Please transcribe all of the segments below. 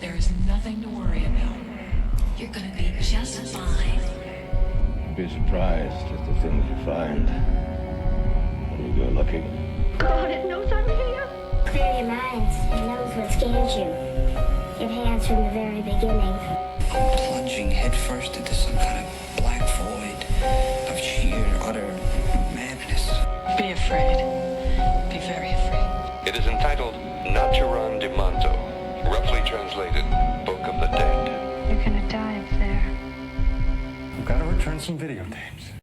There is nothing to worry about. You're gonna be just fine. You'd be surprised at the things you find when you go looking. God, it knows I'm here. Clear your minds. It knows what scares you. It has from the very beginning. I'm plunging headfirst into some kind of black void of sheer, utter madness. Be afraid. Be very afraid. It is entitled Naturan de Manto, roughly translated Book of the Dead. You're gonna die up there. I've got to return some videotapes.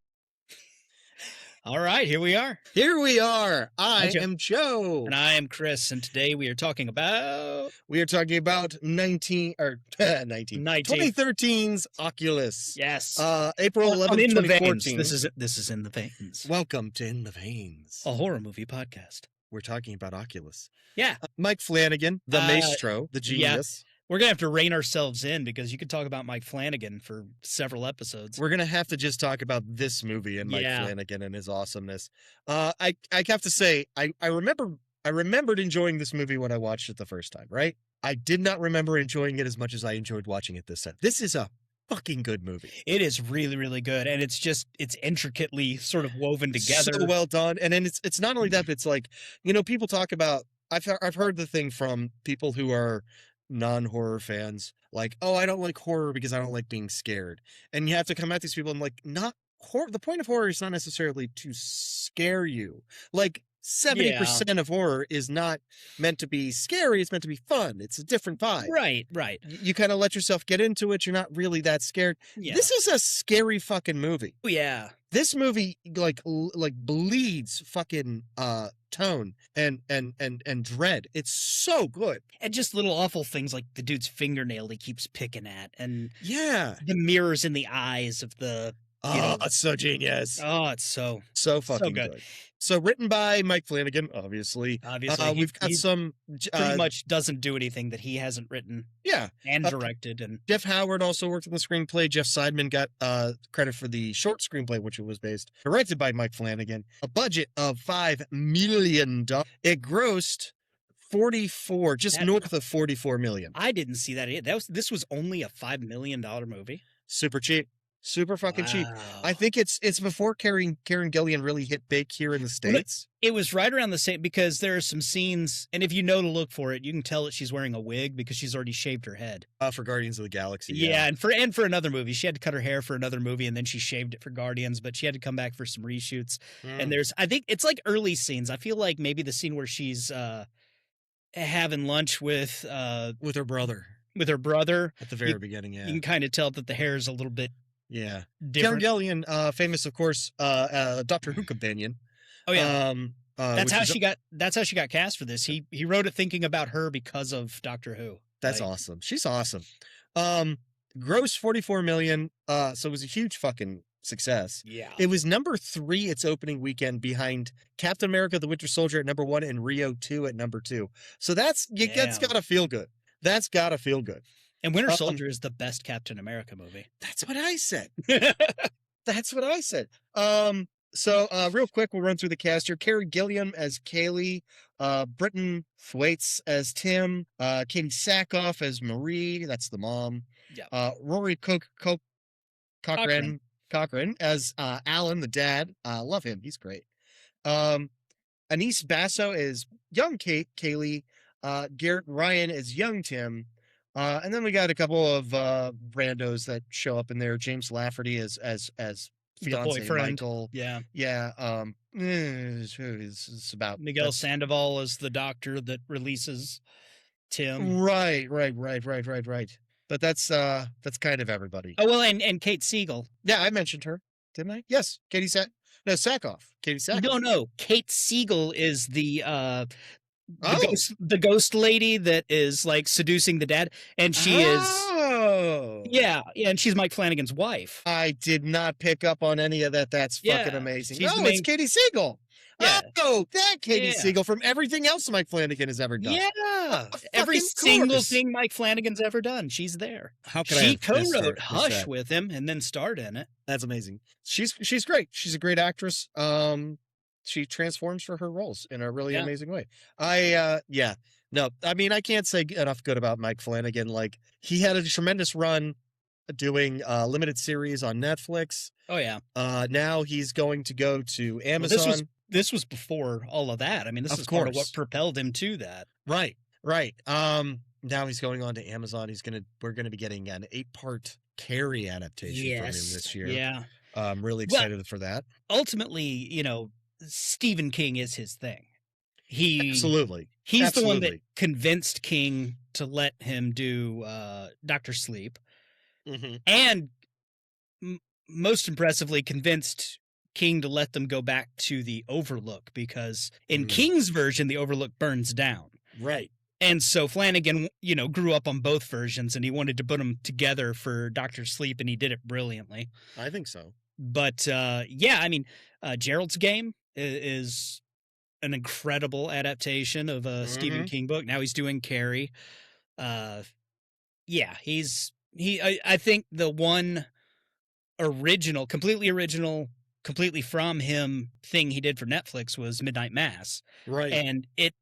All right, here we are. Here we are. I Joe. am Joe. And I am Chris, and today we are talking about... We are talking about 2013's Oculus. Yes. April 11th, In the 2014. Veins. This is In the Veins. Welcome to In the Veins. A horror movie podcast. We're talking about Oculus. Yeah. Mike Flanagan, the maestro, the genius. We're going to have to rein ourselves in because you could talk about Mike Flanagan for several episodes. We're going to have to just talk about this movie and Mike Flanagan and his awesomeness. I have to say, I remembered enjoying this movie when I watched it the first time, right? I did not remember enjoying it as much as I enjoyed watching it this time. This is a fucking good movie. It is really, really good. And it's intricately sort of woven together. So well done. And then it's not only that, but it's like, people talk about, I've heard the thing from people who are non-horror fans, like, oh, I don't like horror because I don't like being scared. And you have to come at these people and like, not horror. The point of horror is not necessarily to scare you. Like 70% of horror is not meant to be scary. It's meant to be fun. It's a different vibe. Right. You kind of let yourself get into it. You're not really that scared. Yeah. This is a scary fucking movie. Oh, yeah. This movie like bleeds fucking tone and dread. It's so good. And just little awful things like the dude's fingernail he keeps picking at, and the mirrors in the eyes of the. It's so genius. Oh, it's so fucking good. So written by Mike Flanagan, obviously. We've got some pretty much doesn't do anything that he hasn't written. Yeah, and directed. And Jeff Howard also worked on the screenplay. Jeff Seidman got credit for the short screenplay, which it was based. Directed by Mike Flanagan. A budget of $5 million. It grossed 44, just north of 44 million. I didn't see that. This was only a $5 million movie. Super cheap. Super fucking cheap. I think it's before Karen Gillan really hit big here in the States. It was right around the same, because there are some scenes, and if you know to look for it, you can tell that she's wearing a wig because she's already shaved her head. For Guardians of the Galaxy. Yeah, and for another movie. She had to cut her hair for another movie, and then she shaved it for Guardians, but she had to come back for some reshoots. And I think it's like early scenes. I feel like maybe the scene where she's having lunch with her brother. With her brother. At the very beginning, You can kind of tell that the hair is a little bit Karen different. Gillan, famous, of course, Doctor Who companion. Oh yeah, that's how she got cast for this. He wrote it thinking about her because of Doctor Who. That's awesome. She's awesome. Gross 44 million. So it was a huge fucking success. Yeah, it was number 3 its opening weekend, behind Captain America: The Winter Soldier at number 1 and Rio 2 at number 2. So that's gotta feel good. That's gotta feel good. And Winter Soldier is the best Captain America movie. That's what I said. That's what I said. So real quick, we'll run through the cast here. Karen Gillan as Kaylee, Britton Thwaites as Tim, Katie Sackhoff as Marie, that's the mom. Yeah. Rory Cochrane as Alan, the dad. Love him. He's great. Anise Basso is young Kaylee. Garrett Ryan is young Tim. And then we got a couple of randos that show up in there. James Lafferty as fiance Michael. Yeah. It's about Miguel Sandoval as the doctor that releases Tim. Right. But that's kind of everybody. Oh well, and Kate Siegel. Yeah, I mentioned her, didn't I? Yes, Sackhoff. Katie Sackhoff. No. Kate Siegel is the ghost lady that is like seducing the dad, and she is and she's Mike Flanagan's wife. I did not pick up on any of that. That's fucking amazing. It's Katie Siegel. Yeah. Oh, that Katie Siegel from everything else Mike Flanagan has ever done. Yeah, every single thing Mike Flanagan's ever done, she's there. She co-wrote Hush with him and then starred in it. That's amazing. She's great. She's a great actress. she transforms for her roles in a really Yeah. amazing way. No, I mean, I can't say enough good about Mike Flanagan. Like, he had a tremendous run doing limited series on Netflix. Oh yeah. Now he's going to go to Well, Amazon. this was before all of that. I mean, this Of is part of course. what propelled him to that. Right. Now he's going on to Amazon. We're gonna be getting an 8-part Carrie adaptation from him this year. Yeah. I'm really Well- excited for that. Ultimately, you know, Stephen King is his thing. He's Absolutely. the one that Absolutely. convinced King to let him do Dr. Sleep, Mhm. and most impressively convinced King to let them go back to the Overlook, because in King's version, the Overlook burns down. Right. And so Flanagan, you know, grew up on both versions, and he wanted to put them together for Dr. Sleep, and he did it brilliantly. I think so. But yeah, I mean, Gerald's Game is an incredible adaptation of a Stephen King book. Now he's doing Carrie. Yeah, I think the one completely from him thing he did for Netflix was Midnight Mass. Right. And if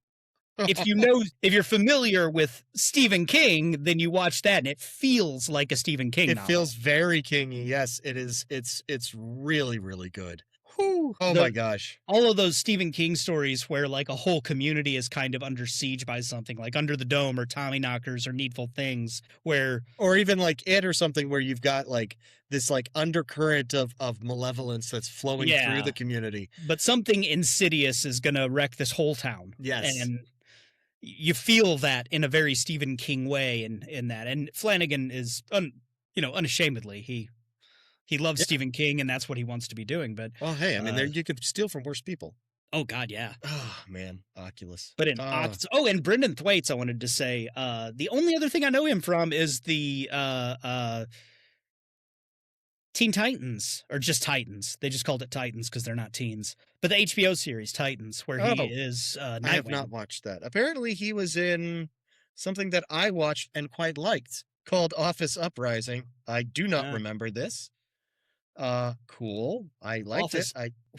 you're familiar with Stephen King, then you watch that and it feels like a Stephen King It novel. feels very Kingy. Yes, it is. It's really, really good. Whew. Oh my gosh. All of those Stephen King stories where like a whole community is kind of under siege by something, like Under the Dome or Tommyknockers or Needful Things, or even like It or something, where you've got like this like undercurrent of malevolence that's flowing through the community. But something insidious is going to wreck this whole town. Yes. And you feel that in a very Stephen King way in that. And Flanagan is, unashamedly, he loves Stephen King, and that's what he wants to be doing. But well, hey, I mean, there you could steal from worse people. Oh God, yeah. Oh man, Oculus. But and Brendan Thwaites, I wanted to say, the only other thing I know him from is the Teen Titans, or just Titans. They just called it Titans because they're not teens. But the HBO series Titans, where he is Nightwing. I have not watched that. Apparently, he was in something that I watched and quite liked called Office Uprising. I do not remember this. Cool. I liked it.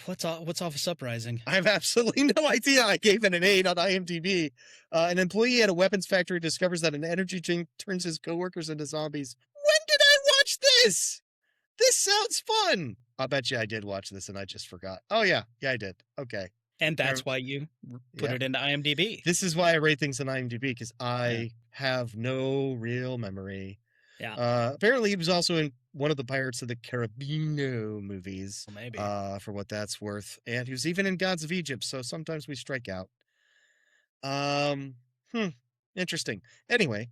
What's Office Uprising? I have absolutely no idea. I gave it an 8 on IMDb. An employee at a weapons factory discovers that an energy drink turns his coworkers into zombies. When did I watch this? This sounds fun. I'll bet you I did watch this and I just forgot. Oh yeah, I did. Okay. And that's why you put it into IMDb. This is why I rate things on IMDb, because I have no real memory. Yeah. Apparently he was also in one of the Pirates of the Caribbean movies. Well, maybe. For what that's worth. And he was even in Gods of Egypt, so sometimes we strike out. Interesting. Anyway.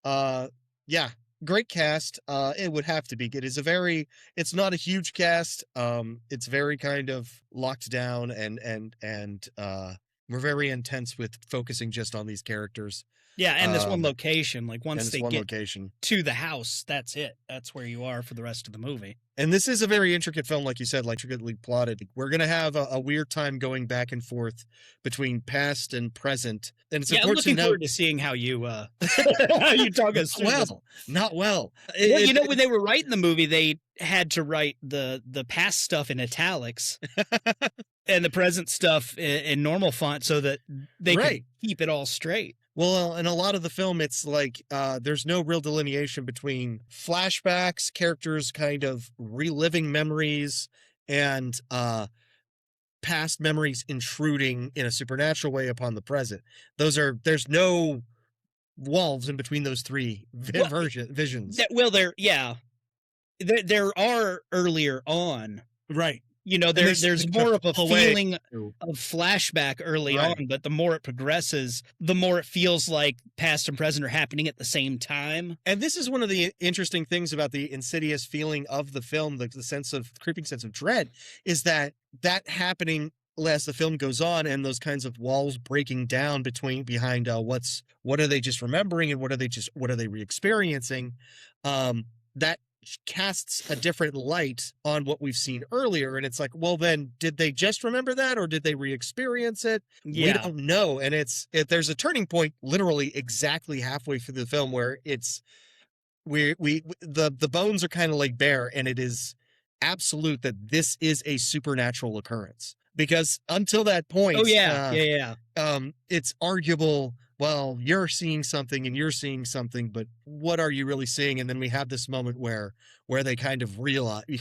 Yeah. Great cast. It would have to be. It's not a huge cast. It's very kind of locked down and we're very intense with focusing just on these characters. Yeah, and this one location, like once they get location to the house, that's it. That's where you are for the rest of the movie. And this is a very intricate film, like you said, like intricately plotted. We're going to have a weird time going back and forth between past and present. And it's I'm important looking to forward to seeing how you talk us through this. Not well. When they were writing the movie, they had to write the past stuff in italics and the present stuff in normal font so that they could keep it all straight. Well, in a lot of the film, it's like there's no real delineation between flashbacks, characters kind of reliving memories, and past memories intruding in a supernatural way upon the present. There's no walls in between those three visions. There are earlier on. Right. There's more of a feeling of flashback early on, but the more it progresses, the more it feels like past and present are happening at the same time. And this is one of the interesting things about the insidious feeling of the film, the creeping sense of dread, is that happening as the film goes on, and those kinds of walls breaking down behind what are they just remembering and what are they re-experiencing, that casts a different light on what we've seen earlier. And it's like, well, then did they just remember that or did they re-experience it? We don't know. And there's a turning point literally exactly halfway through the film where the bones are kind of like bare, and it is absolute that this is a supernatural occurrence. because until that point, Oh yeah. it's arguable. Well, you're seeing something and you're seeing something, but what are you really seeing? And then we have this moment where they kind of realize, And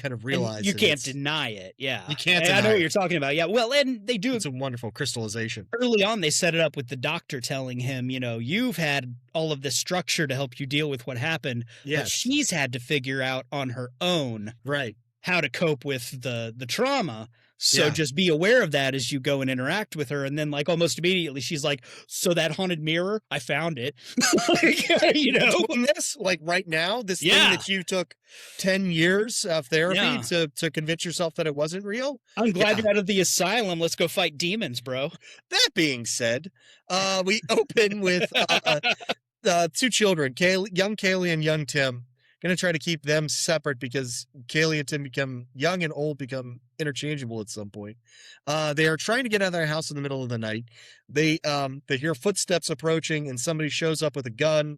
you that can't it's- deny it. Yeah. You can't And I know deny what it. you're talking about. Yeah. Well, and they do It's a wonderful crystallization. early on. They set it up with the doctor telling him, you've had all of this structure to help you deal with what happened. But Yes. she's had to figure out on her own Right. how to cope with the trauma. So Yeah. just be aware of that as you go and interact with her. And then like almost immediately she's like, so that haunted mirror, I found it. Like, Doing this like right now, this thing Yeah. that you took 10 years of therapy Yeah. to convince yourself that it wasn't real. I'm glad Yeah. you're out of the asylum. Let's go fight demons, bro. That being said, we open with two children, young Kaylee and young Tim. Going to try to keep them separate because Kaylee and Tim become young and old, become interchangeable at some point. They are trying to get out of their house in the middle of the night. They hear footsteps approaching and somebody shows up with a gun.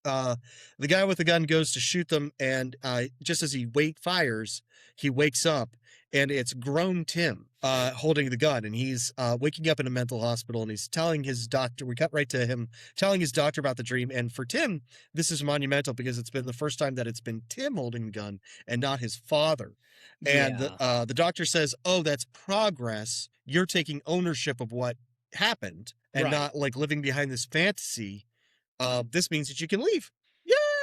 The guy with the gun goes to shoot them, and just as he fires, he wakes up, and it's grown Tim holding the gun, and he's waking up in a mental hospital, and he's telling his doctor. We cut right to him telling his doctor about the dream, and for Tim, this is monumental because it's been the first time that it's been Tim holding the gun and not his father. And the doctor says, "Oh, that's progress. You're taking ownership of what happened, and Right. not like living behind this fantasy. This means that you can leave.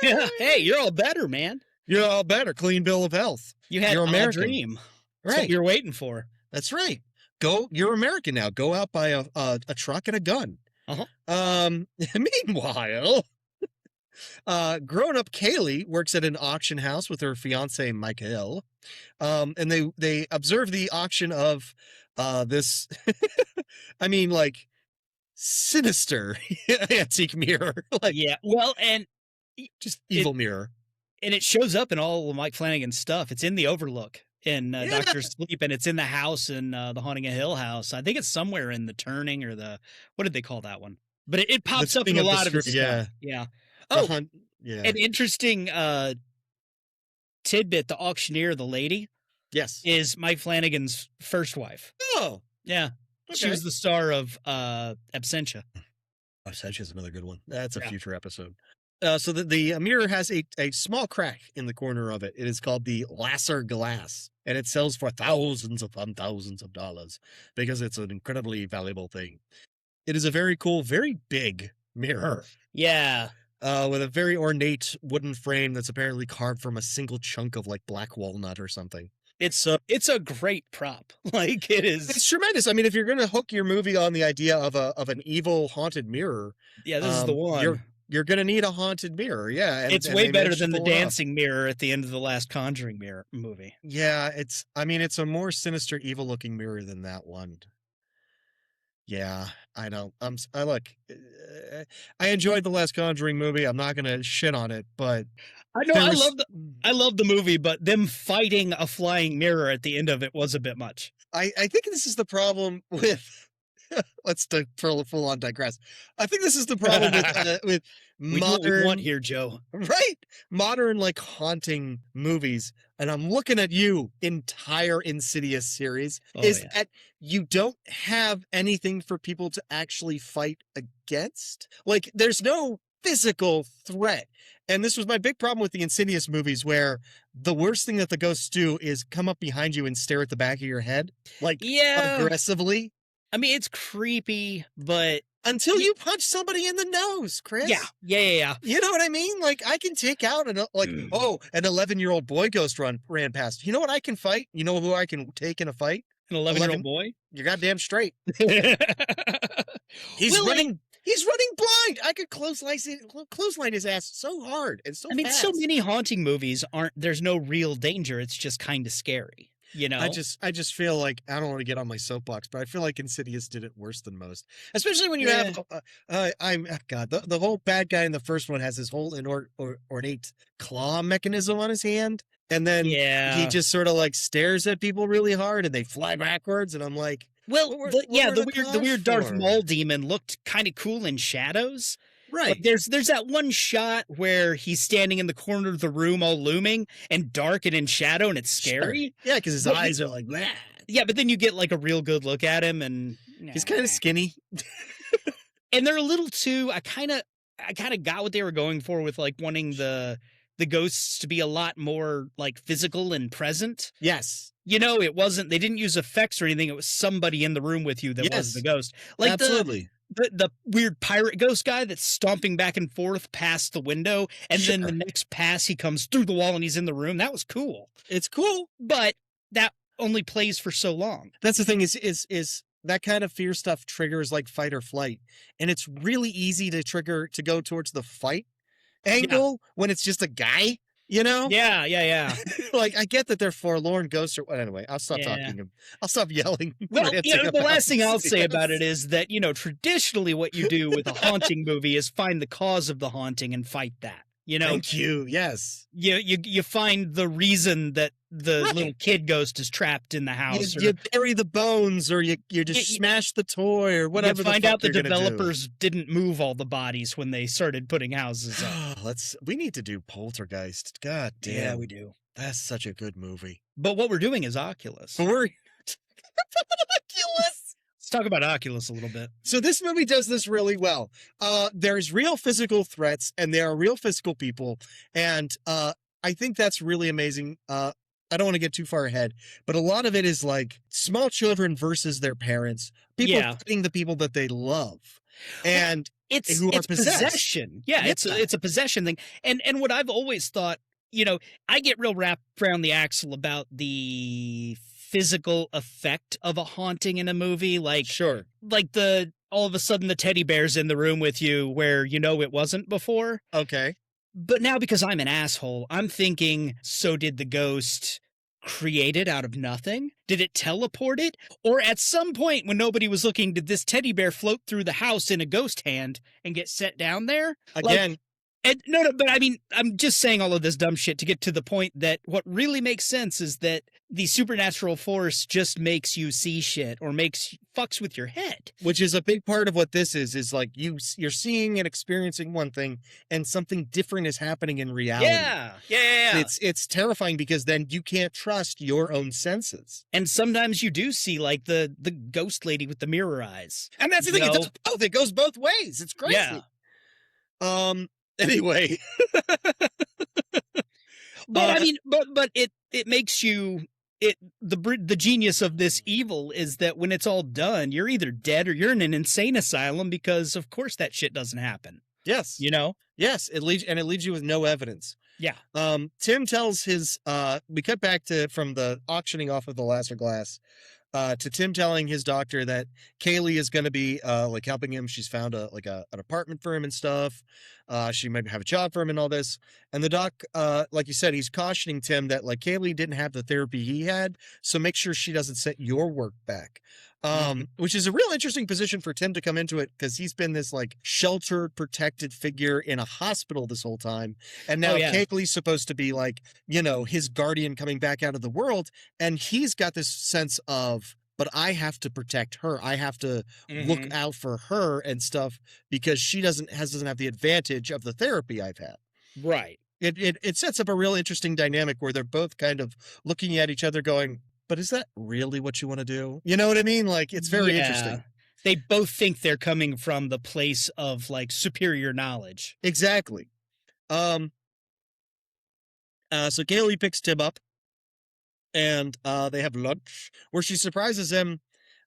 Yeah. Hey, you're all better, man. You're all better. Clean bill of health. You had You're a American. dream. That's what Right. you're waiting for. That's right. You're American now. Go out, buy a truck and a gun. Uh-huh. Meanwhile, grown-up Kaylee works at an auction house with her fiance Michael. And they observe the auction of this I mean, like, sinister antique mirror. Like, Yeah. Well, and just evil mirror. it shows up in all of Mike Flanagan's stuff. It's in the Overlook in Yeah. Doctor Sleep, and it's in the house in the Haunting of Hill House. I think it's somewhere in the Turning or what did they call that one? But it pops up in Thing a of the lot of his Str- yeah. stuff. Yeah. The Oh, hunt. Yeah. an interesting tidbit: the auctioneer, the lady, Yes. is Mike Flanagan's first wife. Oh. Yeah, she Okay. was the star of Absentia. Absentia is another good one. That's a Yeah. future episode. So the mirror has a small crack in the corner of it. It is called the Lasser glass, and it sells for thousands upon thousands of dollars because it's an incredibly valuable thing. It is a very cool, very big mirror Yeah. with a very ornate wooden frame that's apparently carved from a single chunk of like black walnut or something. It's a great prop. Like it is. It's tremendous. I mean, if you're going to hook your movie on the idea of an evil haunted mirror, Yeah, this is the one. You're going to need a haunted mirror. Yeah. It's and way they better managed to than the pull it off. dancing mirror at the end of the last Conjuring movie. Yeah, it's a more sinister, evil looking mirror than that one. Yeah, I know. I look, I enjoyed the last Conjuring movie. I'm not gonna shit on it, but I know there I was- love the movie, but them fighting a flying mirror at the end of it was a bit much. I think this is the problem with. Let's full on digress. I think this is the problem with We do what we modern want here, Joe. right modern like haunting movies, and I'm looking at you, entire Insidious series, Oh, is yeah. that you don't have anything for people to actually fight against. Like there's no physical threat. And this was my big problem with the Insidious movies, where the worst thing that the ghosts do is come up behind you and stare at the back of your head, like Yeah. aggressively, I mean, it's creepy, but until you punch somebody in the nose, Chris. yeah. You know what I mean? Like I can take out an 11-year-old boy ghost ran past. You know what I can fight? You know who I can take in a fight? An 11-year-old boy. You're goddamn straight. He's Well, running. He's running blind. I could clothesline his ass so hard and so I mean, fast. so many haunting movies there's no real danger. It's just kind of scary, you know? I just feel like I don't want to get on my soapbox, but I feel like Insidious did it worse than most. Especially when you have the whole bad guy in the first one has his whole ornate claw mechanism on his hand, and then Yeah. he just sort of like stares at people really hard, and they fly backwards, and I'm like, Well, What were- the what were the weird claws Darth for? Maul demon looked kind of cool in shadows. right, Like there's that one shot where he's standing in the corner of the room all looming and dark and in shadow and it's scary. yeah, because his But eyes are like that. Yeah, but then you get like a real good look at him, and He's kind of skinny. and they're a little too. I kind of got what they were going for with like wanting the ghosts to be a lot more like physical and present. Yes. You know, it wasn't. They didn't use effects or anything. It was somebody in the room with you that was the ghost. Like absolutely. The weird pirate ghost guy that's stomping back and forth past the window, and then the next pass he comes through the wall and he's in the room. That was cool. It's cool, but that only plays for so long. That's the thing is that kind of fear stuff triggers like fight or flight, and it's really easy to go towards the fight angle when it's just a guy. You know? Yeah. Like, I get that they're forlorn ghosts or anyway, I'll stop talking. I'll stop yelling. Well, the last thing I'll say about it is that, traditionally what you do with a haunting movie is find the cause of the haunting and fight that. Thank you. Yes. You find the reason that the little kid ghost is trapped in the house. You bury the bones, or you just smash the toy, or whatever. You find out the developers didn't move all the bodies when they started putting houses up. We need to do Poltergeist. God damn. Yeah, we do. That's such a good movie. But what we're doing is Oculus. Oculus. Let's talk about Oculus a little bit. So this movie does this really well. There's real physical threats, and there are real physical people, and I think that's really amazing. I don't want to get too far ahead, but a lot of it is like small children versus their parents, people fighting the people that they love, and it's possessed. Possession. Yeah, it's a possession thing. And what I've always thought, I get real wrapped around the axle about the physical effect of a haunting in a movie, like all of a sudden the teddy bear's in the room with you where it wasn't before. Okay. But now, because I'm an asshole, I'm thinking, so did the ghost create it out of nothing? Did it teleport it? Or at some point when nobody was looking, did this teddy bear float through the house in a ghost hand and get set down there? Again. No, but I mean, I'm just saying all of this dumb shit to get to the point that what really makes sense is that the supernatural force just makes you see shit or fucks with your head. Which is a big part of what this is like you're seeing and experiencing one thing and something different is happening in reality. Yeah. It's terrifying because then you can't trust your own senses. And sometimes you do see like the ghost lady with the mirror eyes. And that's the thing, it goes both ways. It's crazy. Yeah. Anyway. But it makes you the genius of this evil is that when it's all done, you're either dead or you're in an insane asylum because of course that shit doesn't happen. Yes. Yes, it leaves you with no evidence. Yeah. Tim tells his we cut back from the auctioning off of the Lasser glass to Tim telling his doctor that Kaylee is going to be like helping him. She's found an apartment for him and stuff. She might have a job for him and all this. And the doc, like you said, he's cautioning Tim that like Kaylee didn't have the therapy he had, so make sure she doesn't set your work back. Which is a real interesting position for Tim to come into it because he's been this like sheltered, protected figure in a hospital this whole time. And now Kaylee's supposed to be like, his guardian coming back out of the world. And he's got this sense of, but I have to protect her. I have to look out for her and stuff because she doesn't have the advantage of the therapy I've had. Right. It sets up a real interesting dynamic where they're both kind of looking at each other going, but is that really what you want to do? You know what I mean? Like, it's very interesting. They both think they're coming from the place of like superior knowledge. Exactly. So Kaylee picks Tim up and they have lunch where she surprises him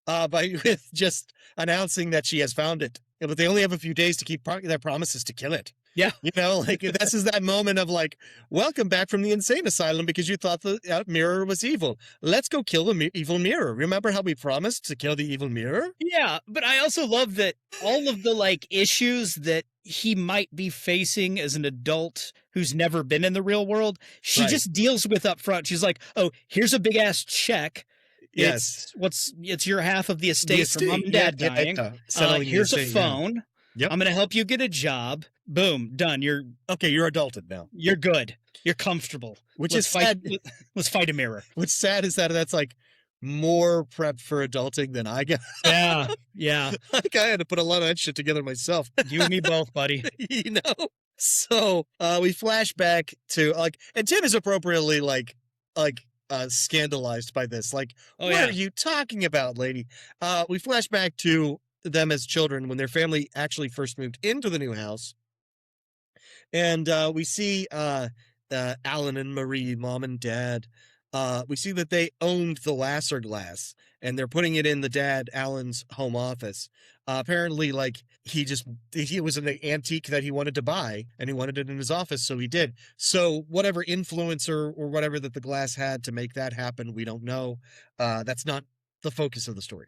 with just announcing that she has found it. But they only have a few days to keep their promises to kill it. Yeah. Like this is that moment of like, welcome back from the insane asylum because you thought the mirror was evil. Let's go kill the evil mirror. Remember how we promised to kill the evil mirror? Yeah. But I also love that all of the like issues that he might be facing as an adult who's never been in the real world, she just deals with up front. She's like, oh, here's a big ass check. Yes. It's your half of the estate from mom and dad dying. Here's a phone. Yep. I'm going to help you get a job. Boom, done. You're adulted now. You're good. You're comfortable. Let's fight a mirror. What's sad is that's like more prep for adulting than I got. Yeah. Like I had to put a lot of that shit together myself. You and me both, buddy. So we flash back to and Tim is appropriately like scandalized by this. Like, Oh, what yeah. are you talking about, lady? We flash back to them as children when their family actually first moved into the new house. And we see Alan and Marie, mom and dad. We see that they owned the Lasser glass, and they're putting it in the dad Alan's home office. Apparently, like he was an antique that he wanted to buy, and he wanted it in his office, so he did. So whatever influencer or whatever that the glass had to make that happen, we don't know. That's not the focus of the story.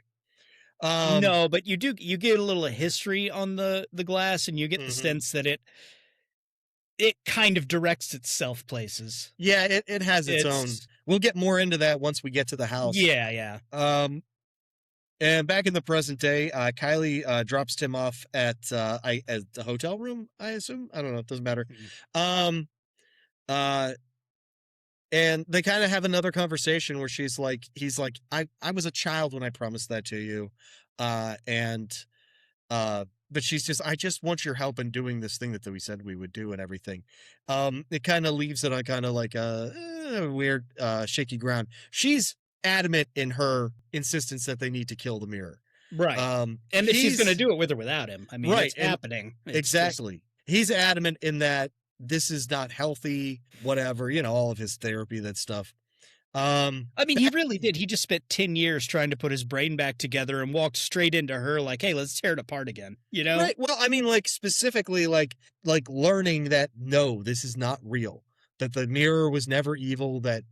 No, but you get a little history on the glass, and you get the Mhm. sense that it kind of directs itself places. Yeah, it has its own. It's We'll get more into that once we get to the house. yeah. And back in the present day, Kylie drops Tim off at the hotel room, I assume. I don't know, it doesn't matter. Um uh and they kind of have another conversation where he's like, I was a child when I promised that to you. And but she's just, I just want your help in doing this thing that we said we would do and everything. It kind of leaves it on kind of like a weird, shaky ground. She's adamant in her insistence that they need to kill the mirror. Right. And that she's going to do it with or without him. I mean, Right, it's and- happening. It's Exactly. He's adamant in that this is not healthy, whatever, all of his therapy, that stuff. I mean, he really did. He just spent 10 years trying to put his brain back together and walked straight into her like, hey, let's tear it apart again. Right. Well, I mean, like specifically like learning that, no, this is not real, that the mirror was never evil, that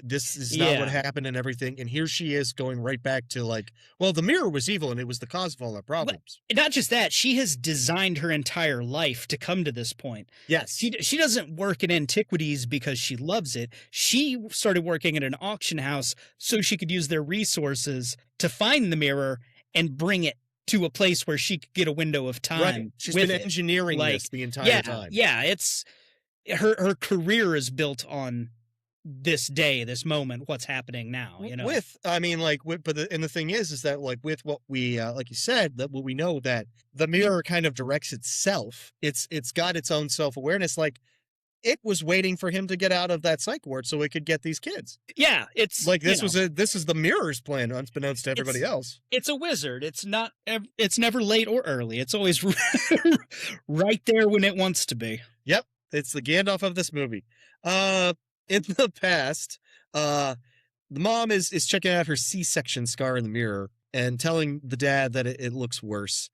this is not what Yeah. happened and everything. And here she is going right back to like, well, the mirror was evil and it was the cause of all our problems. Not just that, she has designed her entire life to come to this point. Yes. She doesn't work in antiquities because she loves it. She started working at an auction house so she could use their resources to find the mirror and bring it to a place where she could get a window of time. Right. She's with been it. engineering Like, this the entire time. Yeah, it's her career is built on this day, this moment, what's happening now, And the thing is that like with what we like you said, that what we know that the mirror kind of directs itself. It's got its own self-awareness. Like it was waiting for him to get out of that psych ward so it could get these kids. Yeah, it's Like this is the mirror's plan, unbeknownst to everybody else. It's a wizard. It's never late or early. It's always right there when it wants to be. Yep. It's the Gandalf of this movie. In the past, the mom is checking out her C-section scar in the mirror and telling the dad that it looks worse.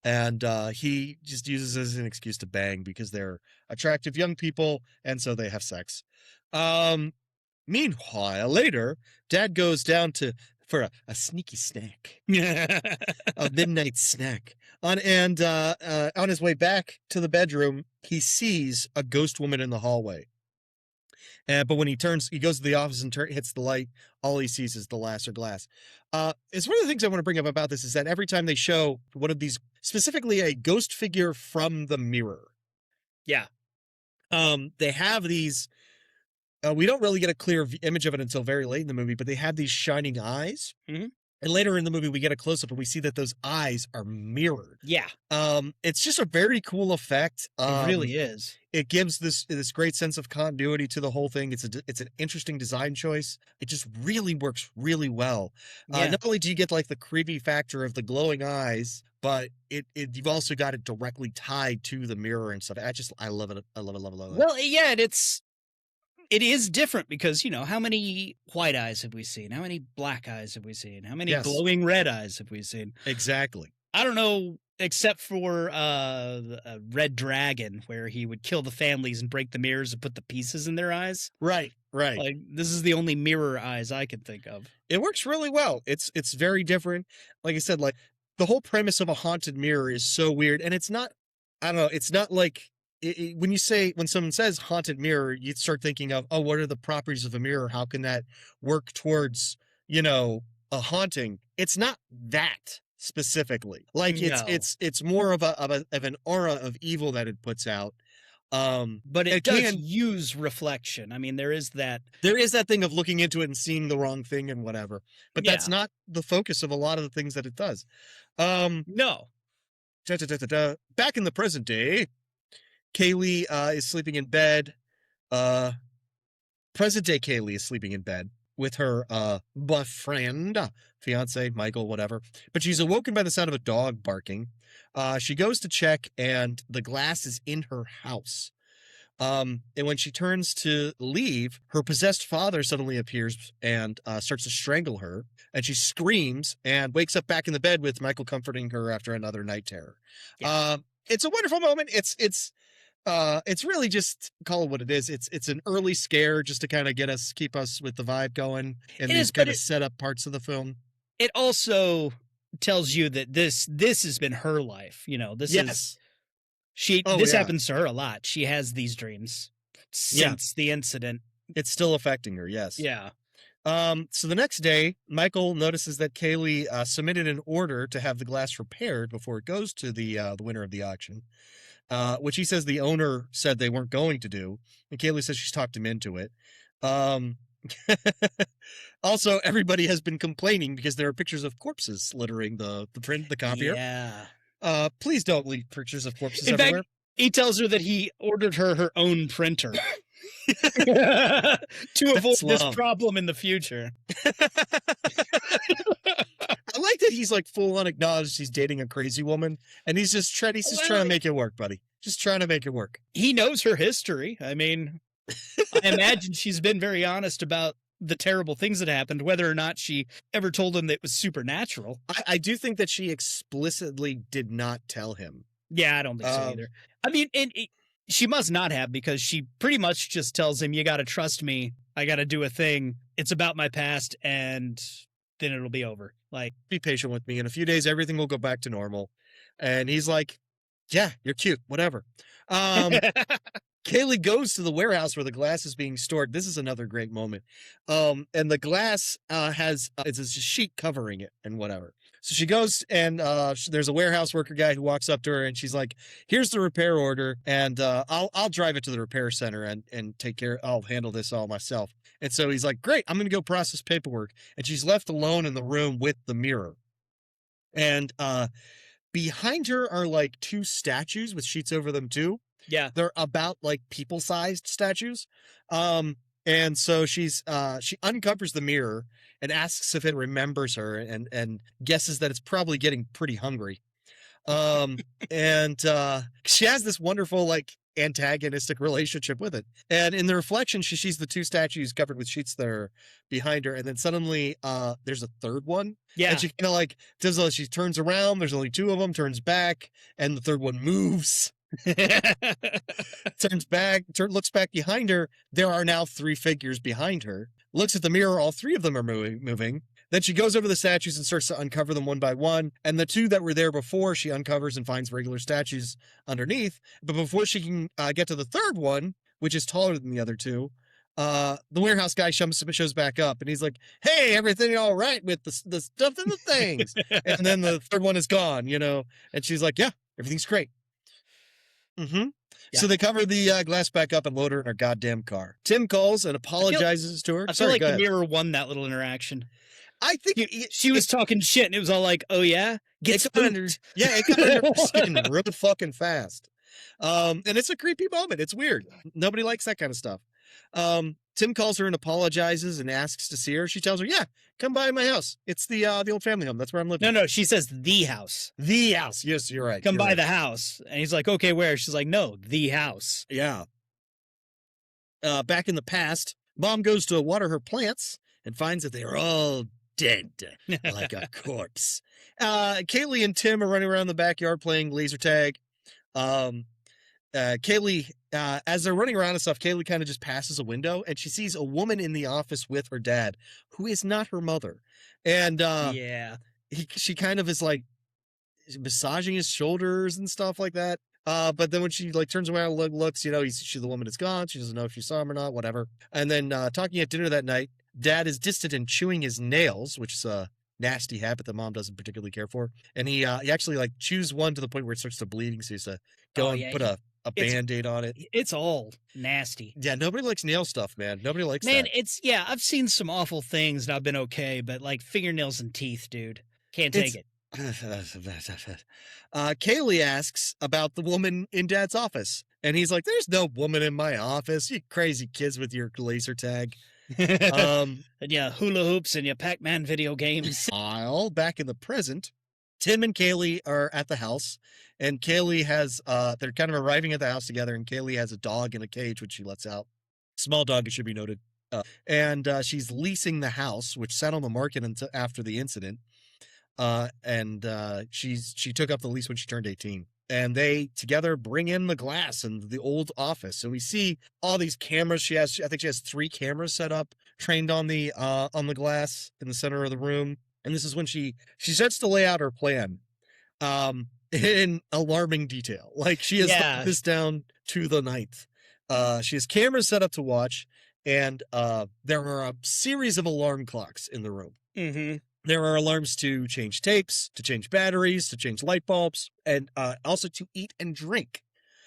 And he just uses it as an excuse to bang because they're attractive young people, and so they have sex. Meanwhile, later, dad goes down for a sneaky snack. A midnight snack. On his way back to the bedroom, he sees a ghost woman in the hallway. But when he goes to the office and hits the light, all he sees is the Lasser glass. It's one of the things I want to bring up about this is that every time they show one of these, specifically a ghost figure from the mirror. Yeah. They have these, we don't really get a clear image of it until very late in the movie, but they have these shining eyes. Mm-hmm. And later in the movie, we get a close-up and we see that those eyes are mirrored. Yeah. It's just a very cool effect. It really is. It gives this great sense of continuity to the whole thing. It's an interesting design choice. It just really works really well. Yeah. Not only do you get like the creepy factor of the glowing eyes, but you've also got it directly tied to the mirror and stuff. I love it. I love it. Well, yeah, it is different because, how many white eyes have we seen? How many black eyes have we seen? How many glowing red eyes have we seen? Exactly. I don't know, except for Red Dragon, where he would kill the families and break the mirrors and put the pieces in their eyes. Right. Like, this is the only mirror eyes I can think of. It works really well. It's very different. Like I said, like the whole premise of a haunted mirror is so weird. And it's not, I don't know, it's not like, when someone says haunted mirror, you start thinking of, oh, what are the properties of a mirror? How can that work towards, a haunting? It's not that specifically. Like it's more of an aura of evil that it puts out. But it does use reflection. I mean, there is that thing of looking into it and seeing the wrong thing and whatever. But that's not the focus of a lot of the things that it does. No. Back in the present day, Kaylee is sleeping in bed. Present day Kaylee is sleeping in bed. with her boyfriend, fiance, Michael, whatever. But she's awoken by the sound of a dog barking. She goes to check, and the glass is in her house. And when she turns to leave, her possessed father suddenly appears and starts to strangle her. And she screams and wakes up back in the bed with Michael comforting her after another night terror. Yeah. It's a wonderful moment. It's really just call it what it is. It's an early scare just to kind of keep us with the vibe going and these kind of set up parts of the film. It also tells you that this has been her life. You know, this happens to her a lot. She has these dreams since the incident. It's still affecting her. Yes. Yeah. So the next day, Michael notices that Kaylee submitted an order to have the glass repaired before it goes to the winner of the auction, which he says the owner said they weren't going to do. And Kaylee says she's talked him into it. Also, everybody has been complaining because there are pictures of corpses littering the copier. Yeah. Please don't leave pictures of corpses In everywhere. fact, he tells her that he ordered her own printer to avoid this problem in the future. I like that he's like full on acknowledged he's dating a crazy woman, and he's just trying to make it work, buddy. Just trying to make it work. He knows her history. I mean, I imagine she's been very honest about the terrible things that happened, whether or not she ever told him that it was supernatural. I do think that she explicitly did not tell him. Yeah, I don't think so either. I mean, she must not have, because she pretty much just tells him, you got to trust me. I got to do a thing. It's about my past, and then it'll be over. Like, be patient with me. In a few days, everything will go back to normal. And he's like, yeah, you're cute, whatever. Kaylee goes to the warehouse where the glass is being stored. This is another great moment. And the glass has it's a sheet covering it and whatever. So she goes and there's a warehouse worker guy who walks up to her and she's like, here's the repair order. And I'll drive it to the repair center and take care. I'll handle this all myself. And so he's like, great, I'm going to go process paperwork. And she's left alone in the room with the mirror. And behind her are like two statues with sheets over them too. Yeah. They're about like people-sized statues. And so she uncovers the mirror and asks if it remembers her and guesses that it's probably getting pretty hungry. And she has this wonderful like antagonistic relationship with it. And in the reflection, she sees the two statues covered with sheets that are behind her. And then suddenly there's a third one. Yeah. And she kind of like she turns around. There's only two of them, turns back, and the third one moves. Turns back, looks back behind her. There are now three figures behind her. Looks at the mirror. All three of them are moving. Then she goes over the statues and starts to uncover them one by one. And the two that were there before, she uncovers and finds regular statues underneath. But before she can get to the third one, which is taller than the other two, the warehouse guy shows back up. And he's like, hey, everything all right with the stuff and the things? And then the third one is gone, And she's like, yeah, everything's great. Mm-hmm. Yeah. So they cover the glass back up and load her in her goddamn car. Tim calls and apologizes to her. I feel like the mirror won that little interaction. I think she was talking shit, and it was all like, "Oh yeah, it got under her skin real fucking fast." And it's a creepy moment. It's weird. Nobody likes that kind of stuff. Tim calls her and apologizes and asks to see her. She tells her, "Yeah, come by my house. It's the old family home. That's where I'm living." No, she says the house. The house. Yes, you're right. Come by the house. And he's like, "Okay, where?" She's like, "No, the house." Yeah. Back in the past, Mom goes to water her plants and finds that they are all dead, like a corpse. Kaylee and Tim are running around the backyard playing laser tag. Kaylee, as they're running around and stuff, Kaylee kind of just passes a window and she sees a woman in the office with her dad, who is not her mother. And she kind of is like massaging his shoulders and stuff like that. But then when she like turns around and looks, the woman is gone. She doesn't know if she saw him or not, whatever. And then talking at dinner that night, Dad is distant and chewing his nails, which is a nasty habit that Mom doesn't particularly care for. And he actually like chews one to the point where it starts to bleeding. So he has to go and put a Band-Aid on it. It's all nasty. Yeah, nobody likes nail stuff, man. Nobody likes that. Man, I've seen some awful things and I've been okay, but like fingernails and teeth, dude. Can't take it. Kaylee asks about the woman in Dad's office. And he's like, there's no woman in my office. You crazy kids with your laser tag. Um, And yeah, hula hoops and your Pac-Man video games. While back in the present, Tim and Kaylee are at the house, and Kaylee has they're kind of arriving at the house together, and Kaylee has a dog in a cage which she lets out. Small dog, it should be noted. And she's leasing the house, which sat on the market until after the incident. She took up the lease when she turned 18. And they together bring in the glass and the old office. And we see all these cameras. I think she has 3 cameras set up, trained on the glass in the center of the room. And this is when she starts to lay out her plan, in alarming detail. Like she has thought this down to the ninth. She has cameras set up to watch, and there are a series of alarm clocks in the room. Mm-hmm. There are alarms to change tapes, to change batteries, to change light bulbs, and also to eat and drink.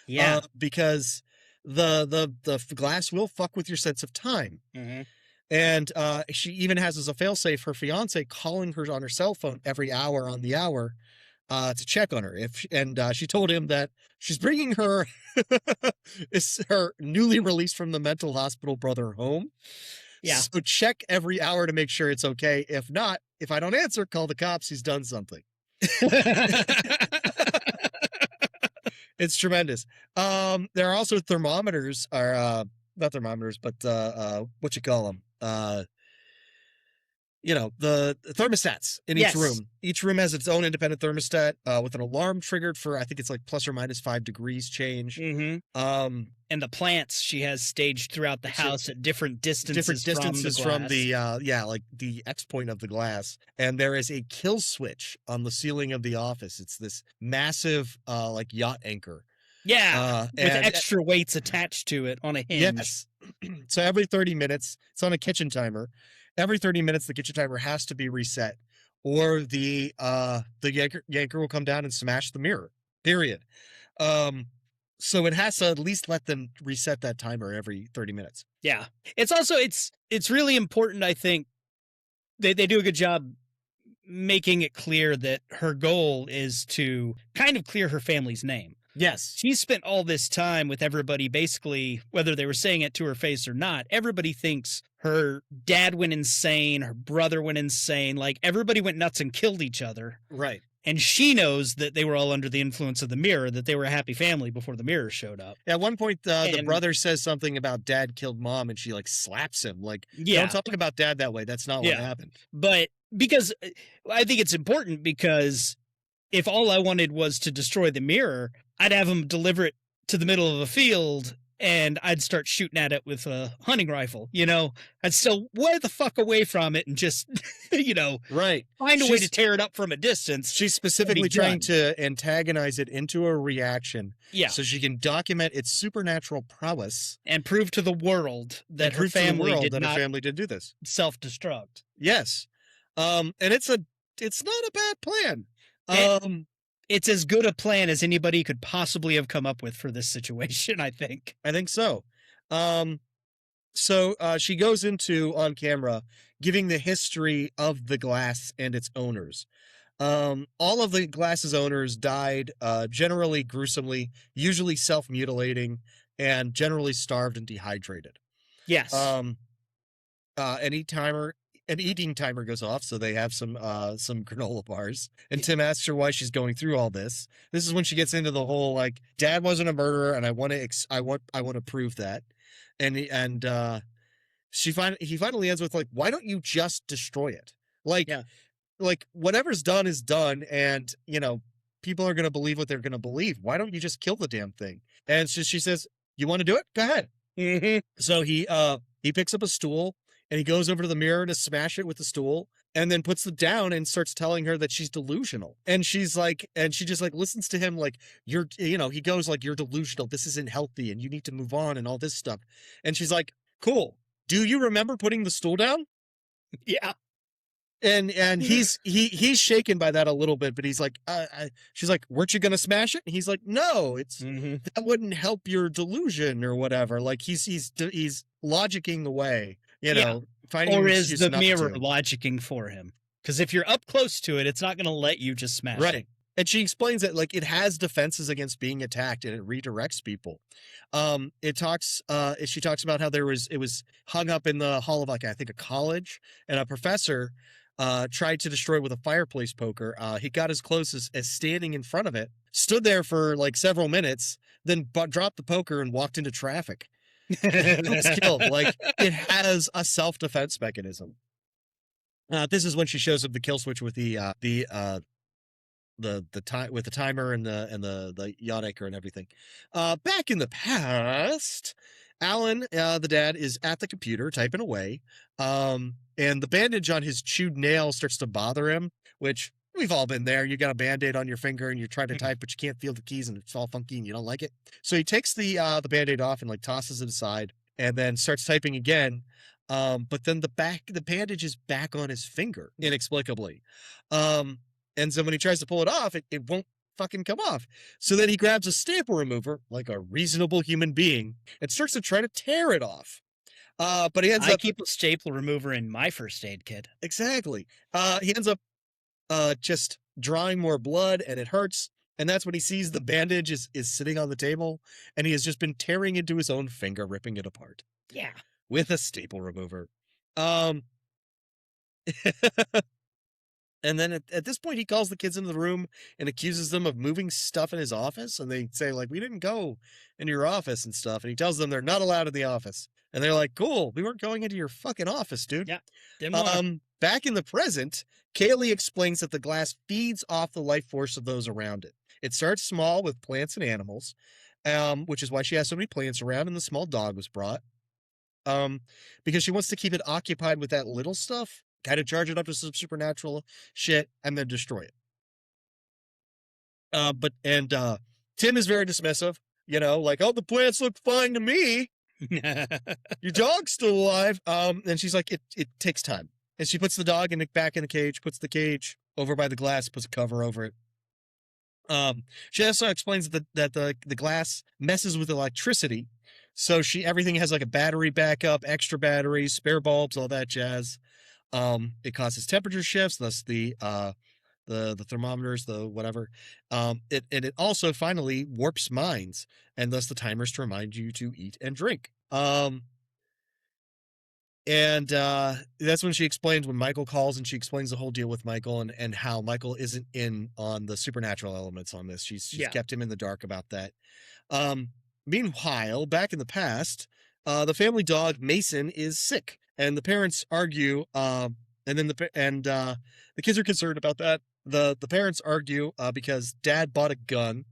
Yeah. Because the glass will fuck with your sense of time. Mm-hmm. And she even has as a failsafe her fiance calling her on her cell phone every hour on the hour to check on her. She told him that she's bringing her her newly released from the mental hospital brother home. Yeah. So check every hour to make sure it's okay. If not, if I don't answer, call the cops. He's done something. It's tremendous. There are also thermometers, or not thermometers, but what you call them? The thermostats in each room. Each room has its own independent thermostat with an alarm triggered for, I think it's like plus or minus 5 degrees change. Mm-hmm. And the plants she has staged throughout the house at different distances from the X point of the glass. And there is a kill switch on the ceiling of the office. It's this massive like yacht anchor. Yeah, with extra weights attached to it on a hinge. Yes. So every 30 minutes, it's on a kitchen timer. Every 30 minutes, the kitchen timer has to be reset, or the yanker will come down and smash the mirror. Period. So it has to at least let them reset that timer every 30 minutes. Yeah. It's also it's really important, I think. They do a good job making it clear that her goal is to kind of clear her family's name. Yes. She spent all this time with everybody, basically, whether they were saying it to her face or not. Everybody thinks her dad went insane, her brother went insane, like everybody went nuts and killed each other. Right. And she knows that they were all under the influence of the mirror, that they were a happy family before the mirror showed up. At one point, the brother says something about dad killed mom, and she like slaps him. Like, don't talk about dad that way. That's not what happened. But because I think it's important, because if all I wanted was to destroy the mirror, I'd have him deliver it to the middle of a field and I'd start shooting at it with a hunting rifle. I'd still way the fuck away from it and just, right. Find a way to tear it up from a distance. She's specifically trying to antagonize it into a reaction. Yeah. So she can document its supernatural prowess and prove to the world that her family did do this. Self-destruct. Yes. And it's not a bad plan. It's as good a plan as anybody could possibly have come up with for this situation, I think. I think so. So she goes into, on camera, giving the history of the glass and its owners. All of the glass's owners died generally gruesomely, usually self-mutilating, and generally starved and dehydrated. Yes. An eating timer goes off, so they have some granola bars. And Tim asks her why she's going through all this. This is when she gets into the whole like, dad wasn't a murderer, and I want to prove that. And he finally ends with like, why don't you just destroy it? Like whatever's done is done, and people are gonna believe what they're gonna believe. Why don't you just kill the damn thing? And so she says, you want to do it? Go ahead. Mm-hmm. So he picks up a stool. And he goes over to the mirror to smash it with the stool, and then puts it down and starts telling her that she's delusional. And she just like listens to him like, he goes like, you're delusional. This isn't healthy and you need to move on and all this stuff. And she's like, cool. Do you remember putting the stool down? Yeah. And he's shaken by that a little bit, but he's like, she's like, weren't you going to smash it? And he's like, no, that wouldn't help your delusion or whatever. Like he's logicking away. Or is the mirror logicking for him? Because if you're up close to it, it's not going to let you just smash it. And she explains that like it has defenses against being attacked and it redirects people. She talks about how it was hung up in the hall of like I think a college, and a professor tried to destroy it with a fireplace poker. He got as close as standing in front of it, stood there for like several minutes, then dropped the poker and walked into traffic. Was killed. Like it has a self-defense mechanism. This is when she shows up the kill switch with the time with the timer and the yacht anchor and everything. Back in the past, Alan, the dad, is at the computer typing away. And the bandage on his chewed nail starts to bother him, which we've all been there. You got a Band-Aid on your finger and you're trying to type, but you can't feel the keys and it's all funky and you don't like it. So he takes the Band-Aid off and like tosses it aside and then starts typing again. But then the bandage is back on his finger inexplicably. And so when he tries to pull it off, it won't fucking come off. So then he grabs a staple remover like a reasonable human being and starts to try to tear it off. But he ends up keep a staple remover in my first aid kit. Exactly. He ends up just drawing more blood and it hurts. And that's when he sees the bandage is sitting on the table and he has just been tearing into his own finger, ripping it apart. Yeah. With a staple remover. And then at this point, he calls the kids into the room and accuses them of moving stuff in his office. And they say, like, we didn't go into your office and stuff. And he tells them they're not allowed in the office. And they're like, cool, we weren't going into your fucking office, dude. Yeah. Back in the present, Kaylee explains that the glass feeds off the life force of those around it. It starts small with plants and animals, which is why she has so many plants around and the small dog was brought. Because she wants to keep it occupied with that little stuff, kind of charge it up to some supernatural shit, and then destroy it. Tim is very dismissive, like, oh, the plants look fine to me. Your dog's still alive. And she's like, it takes time. And she puts the dog back in the cage, puts the cage over by the glass, puts a cover over it. She also explains that the glass messes with electricity. So everything has like a battery backup, extra batteries, spare bulbs, all that jazz. It causes temperature shifts, thus the thermometers, the whatever. It also finally warps minds, and thus the timers to remind you to eat and drink. And that's when she explains when Michael calls, and she explains the whole deal with Michael and how Michael isn't in on the supernatural elements on this. She's kept him in the dark about that. Meanwhile, back in the past, the family dog Mason is sick, and the parents argue. And the kids are concerned about that. The parents argue because Dad bought a gun,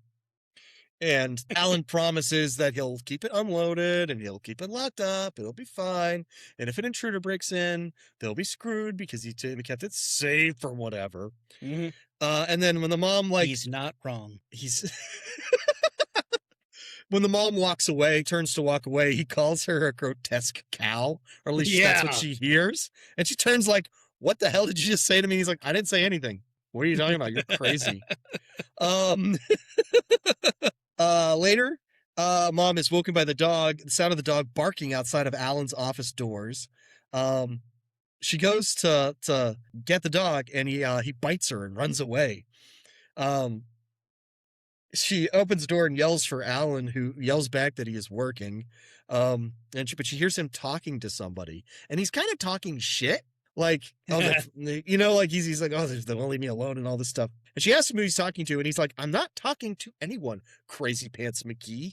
and Alan promises that he'll keep it unloaded and he'll keep it locked up. It'll be fine. And if an intruder breaks in, they'll be screwed because he kept it safe or whatever. Mm-hmm. And then when the mom he's not wrong. When the mom turns to walk away, he calls her a grotesque cow, or at least that's what she hears. And she turns like, what the hell did you just say to me? He's like, I didn't say anything. What are you talking about? You're crazy. Later, mom is woken by the sound of the dog barking outside of Alan's office doors. She goes to get the dog, and he bites her and runs away. She opens the door and yells for Alan, who yells back that he is working. But she hears him talking to somebody, and he's kind of talking shit. Like, he's like, oh, they won't leave me alone and all this stuff. And she asks him who he's talking to, and he's like, I'm not talking to anyone, Crazy Pants McGee.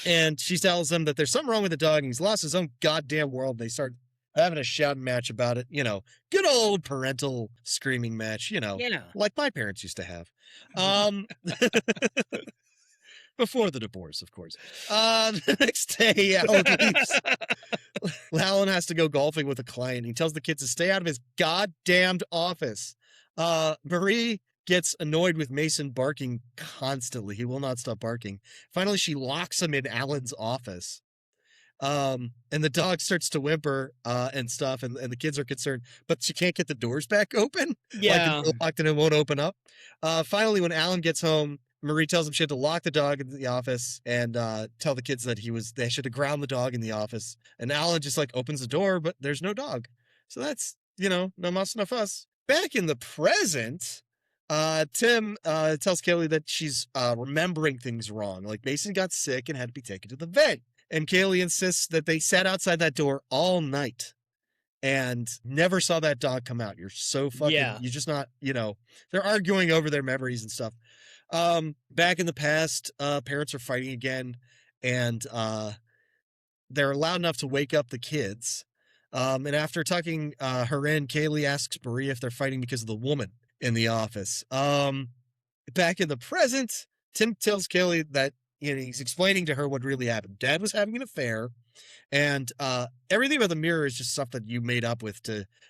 And she tells him that there's something wrong with the dog, and he's lost his own goddamn world. And they start having a shouting match about it. Good old parental screaming match, like my parents used to have. Before the divorce, of course. The next day, Alan has to go golfing with a client. He tells the kids to stay out of his goddamned office. Marie gets annoyed with Mason barking constantly. He will not stop barking. Finally, she locks him in Alan's office. And the dog starts to whimper and stuff, and the kids are concerned, but she can't get the doors back open. Yeah. Like it's locked and it won't open up. Finally, when Alan gets home, Marie tells him she had to lock the dog in the office and tell the kids that they should have ground the dog in the office. And Alan just like opens the door, but there's no dog. So that's, no mas, no fuss. Back in the present, Tim tells Kaylee that she's remembering things wrong. Like Mason got sick and had to be taken to the vet. And Kaylee insists that they sat outside that door all night and never saw that dog come out. You're so fucking, Yeah. you're just not, they're arguing over their memories and stuff. Back in the past, parents are fighting again, and they're loud enough to wake up the kids. And after tucking her in, Kaylee asks Maria if they're fighting because of the woman in the office. Back in the present, Tim tells Kaylee that he's explaining to her what really happened. Dad was having an affair, and everything about the mirror is just stuff that you made up with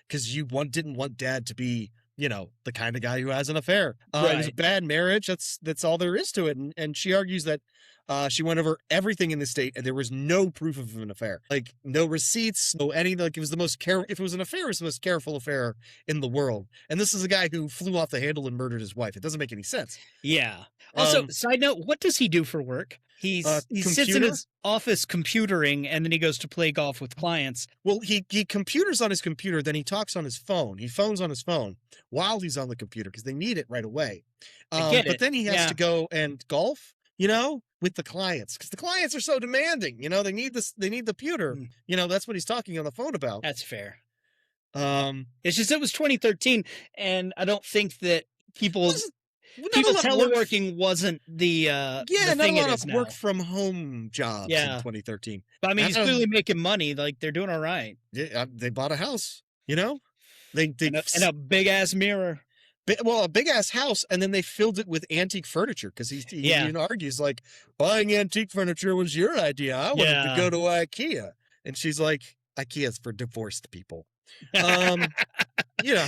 because you didn't want Dad to be, the kind of guy who has an affair. It was a bad marriage. That's all there is to it. And she argues that she went over everything in the state, and there was no proof of an affair, like no receipts, no anything. Like it was if it was an affair, it was the most careful affair in the world. And this is a guy who flew off the handle and murdered his wife. It doesn't make any sense. Yeah. Also, side note, what does he do for work? He sits in his office computering, and then he goes to play golf with clients. Well, he computers on his computer, then he talks on his phone. He phones on his phone while he's on the computer because they need it right away. But then he has to go and golf, with the clients, because the clients are so demanding. They need this. They need the pewter. That's what he's talking on the phone about. That's fair. It's just it was 2013, and I don't think that people teleworking wasn't the not thing a lot it is of now. work from home jobs in 2013. But I mean, he's clearly making money. Like they're doing all right. Yeah, they bought a house. They and a big ass mirror. A big ass house, and then they filled it with antique furniture because he argues like buying antique furniture was your idea. I wanted to go to IKEA, and she's like, IKEA's for divorced people. You know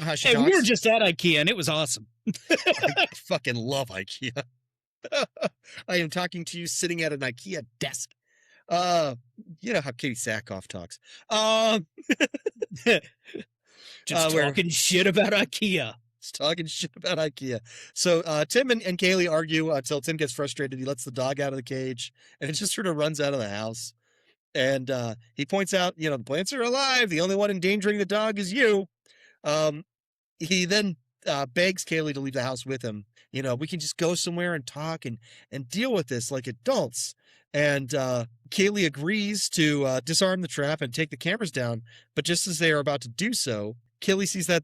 how she Hey, talks. we were just at IKEA, and it was awesome. I fucking love IKEA. I am talking to you sitting at an IKEA desk. You know how Katie Sackhoff talks. Just talking shit about IKEA. Talking shit about IKEA. So Tim and Kaylee argue until Tim gets frustrated. He lets the dog out of the cage, and it just sort of runs out of the house. And he points out, the plants are alive. The only one endangering the dog is you. He then begs Kaylee to leave the house with him. We can just go somewhere and talk and deal with this like adults. And Kaylee agrees to disarm the trap and take the cameras down. But just as they are about to do so, Kaylee sees that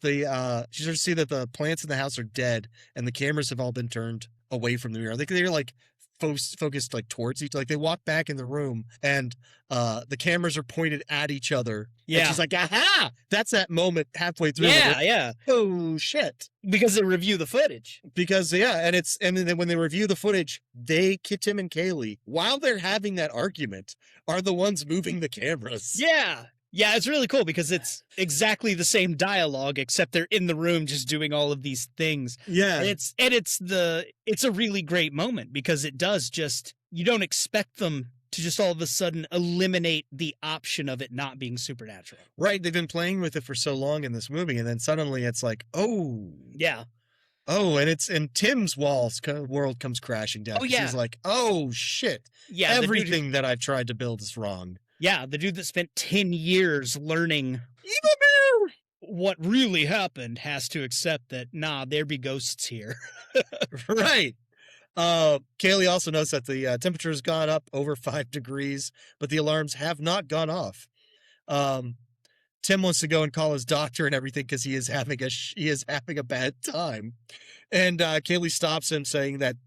she starts to see that the plants in the house are dead, and the cameras have all been turned away from the mirror. They're like focused like towards each. Like they walk back in the room, and the cameras are pointed at each other. Yeah, and she's like, "Aha!" That's that moment halfway through. Yeah. Oh shit! Because they review the footage. And then when they review the footage, Tim and Kaylee, while they're having that argument, are the ones moving the cameras. Yeah, it's really cool because it's exactly the same dialogue, except they're in the room just doing all of these things. Yeah. It's a really great moment because it does you don't expect them to just all of a sudden eliminate the option of it not being supernatural. Right. They've been playing with it for so long in this movie, and then suddenly it's like, oh. Yeah. Oh, and Tim's world comes crashing down. Oh, yeah. He's like, oh, shit. Yeah. Everything that I've tried to build is wrong. Yeah, the dude that spent 10 years learning what really happened has to accept that, there be ghosts here. Right. Kaylee also notes that the temperature has gone up over 5 degrees, but the alarms have not gone off. Tim wants to go and call his doctor and everything because he is having a bad time. And Kaylee stops him, saying that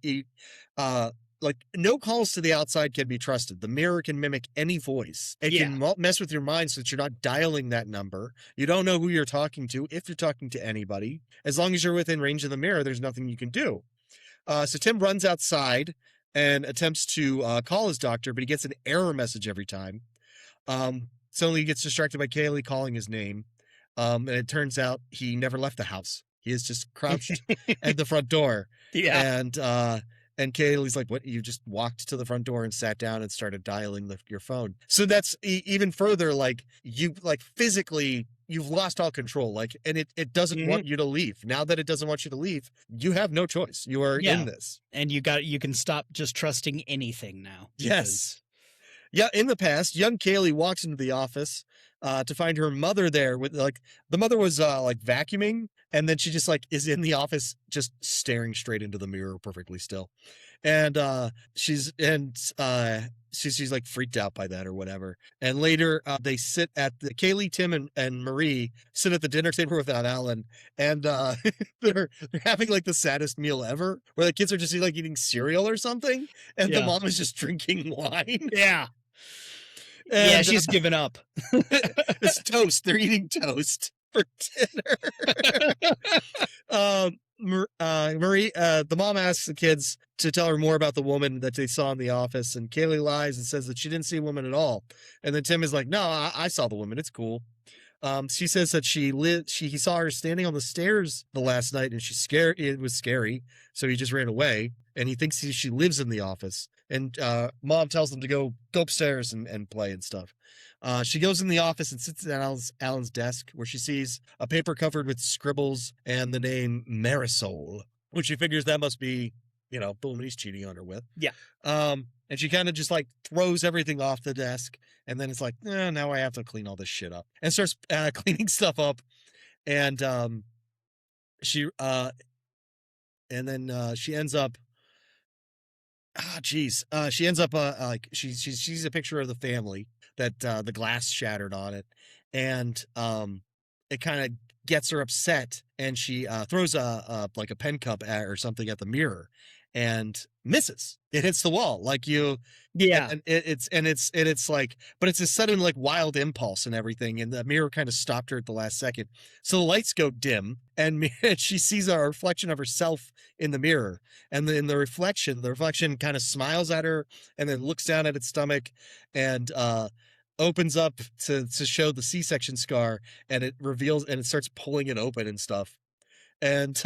no calls to the outside can be trusted. The mirror can mimic any voice. It can mess with your mind so that you're not dialing that number. You don't know who you're talking to if you're talking to anybody. As long as you're within range of the mirror, there's nothing you can do. So Tim runs outside and attempts to call his doctor, but he gets an error message every time. Suddenly he gets distracted by Kaylee calling his name. And it turns out he never left the house. He is just crouched at the front door. Yeah. And Kaylee's like, what? You just walked to the front door and sat down and started dialing your phone. So that's even further, physically, you've lost all control. And it doesn't want you to leave. Now that it doesn't want you to leave, you have no choice. You are in this. And you can stop just trusting anything now. Yes. Yeah, in the past, young Kaylee walks into the office to find her mother there with like the mother was like vacuuming, and then she just like is in the office just staring straight into the mirror perfectly still. And she's like freaked out by that or whatever. And later they sit at the Kaylee, Tim, and Marie sit at the dinner table without Alan, and they're having like the saddest meal ever, where the kids are just like eating cereal or something, and the Yeah. mom is just drinking wine. Yeah. And, Yeah, she's given up. it's toast. They're eating toast for dinner. Marie, the mom asks the kids to tell her more about the woman that they saw in the office, and Kaylee lies and says that she didn't see a woman at all. And then Tim is like, "No, I saw the woman. It's cool." She says that he saw her standing on the stairs the last night, and she's scared. It was scary, so he just ran away. And he thinks she lives in the office. And mom tells them to go upstairs and play and stuff. She goes in the office and sits at Alan's desk, where she sees a paper covered with scribbles and the name Marisol, which she figures that must be, the woman he's cheating on her with. Yeah. And she kind of just like throws everything off the desk, and then it's like, now I have to clean all this shit up, and starts cleaning stuff up. And she ends up. She ends up like she sees a picture of the family that the glass shattered on it, and it kind of gets her upset, and she throws a pen cup or something at the mirror, and misses. It hits the wall Yeah. and it's like, but it's a sudden like wild impulse and everything, and the mirror kind of stopped her at the last second. So the lights go dim, and she sees a reflection of herself in the mirror, and in the reflection kind of smiles at her, and then looks down at its stomach, and opens up to show the C-section scar, and it reveals, and it starts pulling it open and stuff, and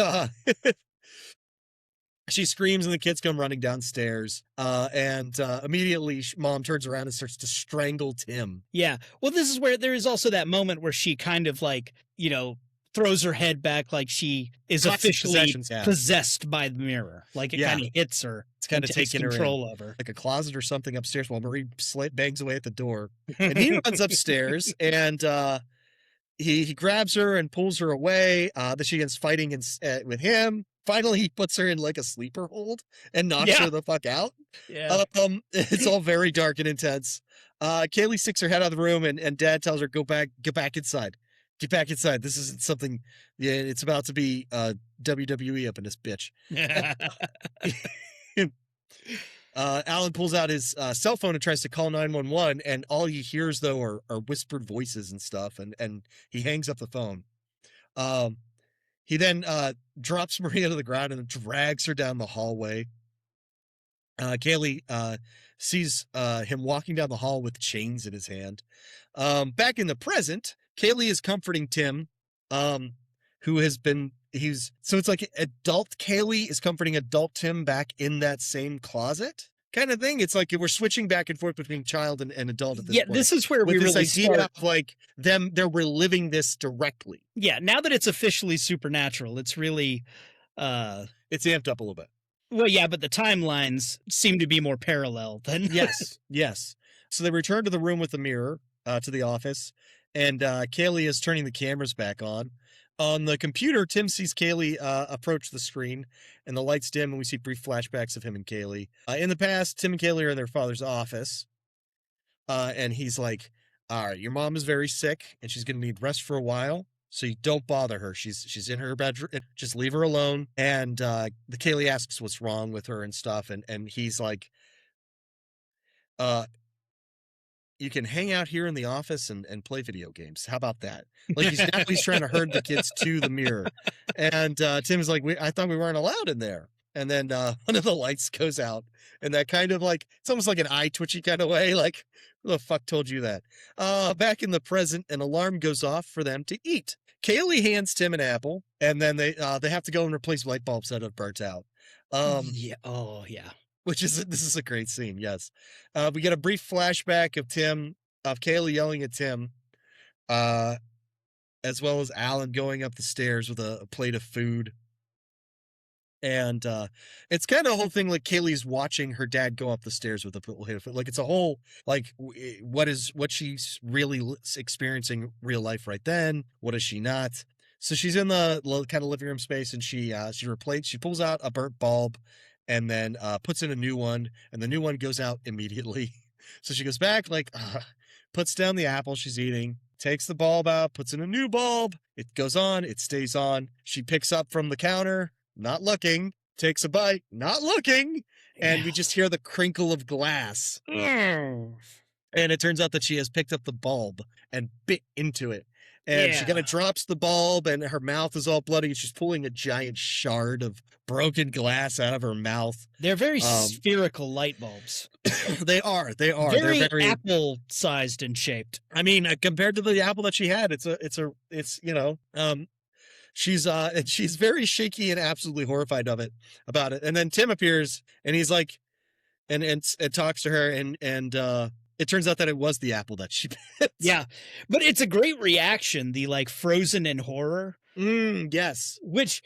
she screams, and the kids come running downstairs. And immediately, mom turns around and starts to strangle Tim. Yeah. Well, this is where there is also that moment where she kind of like, throws her head back like she is Toxic officially possessions, yeah. possessed by the mirror. Like it Yeah. kind of hits her. It's kind and of takes taking her control in, of her. like a closet or something upstairs, while Marie bangs away at the door. And he runs upstairs, and he grabs her and pulls her away. Then she begins fighting with him. Finally, he puts her in like a sleeper hold and knocks her the fuck out. Yeah. It's all very dark and intense. Kaylee sticks her head out of the room, and Dad tells her, get back inside. Get back inside. This isn't something. Yeah, it's about to be WWE up in this bitch. Alan pulls out his cell phone and tries to call 911, and all he hears though are whispered voices and stuff, and he hangs up the phone. He then drops Maria to the ground and drags her down the hallway. Kaylee sees him walking down the hall with chains in his hand. Back in the present, Kaylee is comforting Tim, who has been, so it's like adult Kaylee is comforting adult Tim back in that same closet kind of thing. It's like we're switching back and forth between child and adult at this point. This is where with we this really idea start. of like they're reliving this directly. Yeah, now that it's officially supernatural, it's really It's amped up a little bit. well, yeah, but the timelines seem to be more parallel than Yes. So they return to the room with the mirror, to the office, and Kaylee is turning the cameras back on. On the computer, Tim sees Kaylee approach the screen, and the lights dim, and we see brief flashbacks of him and Kaylee. In the past, Tim and Kaylee are in their father's office, and he's like, all right, your mom is very sick, and she's going to need rest for a while, so you don't bother her. She's in her bedroom. Just leave her alone. And the Kaylee asks what's wrong with her and stuff, and he's like, you can hang out here in the office and play video games. How about that? Like he's trying to herd the kids to the mirror. And Tim's like, I thought we weren't allowed in there. And then one of the lights goes out, and that kind of like, it's almost like an eye twitchy kind of way. Like, who the fuck told you that? Back in the present, an alarm goes off for them to eat. Kaylee hands Tim an apple, and then they have to go and replace light bulbs that have burnt out. yeah. Oh, yeah. This is a great scene. Yes. We get a brief flashback of Kaylee yelling at Tim, as well as Alan going up the stairs with a plate of food. And it's kind of a whole thing like Kaylee's watching her dad go up the stairs with a foot. Like it's a whole like what she's really experiencing real life right then. What is she not? So she's in the kind of living room space, and she pulls out a burnt bulb, and then puts in a new one, and the new one goes out immediately. So she goes back, like puts down the apple she's eating, takes the bulb out, puts in a new bulb. It goes on, it stays on. She picks up from the counter, not looking, takes a bite, not looking, and we just hear the crinkle of glass. And it turns out that she has picked up the bulb and bit into it. And she kind of drops the bulb, and her mouth is all bloody, and she's pulling a giant shard of broken glass out of her mouth. They're very spherical light bulbs. They are. Very, They're very apple-sized and shaped. I mean, compared to the apple that she had, she's very shaky and absolutely horrified about it. And then Tim appears, and he's like, and talks to her, and it turns out that it was the apple that she bit. Yeah, but it's a great reaction. The like frozen in horror. Yes, which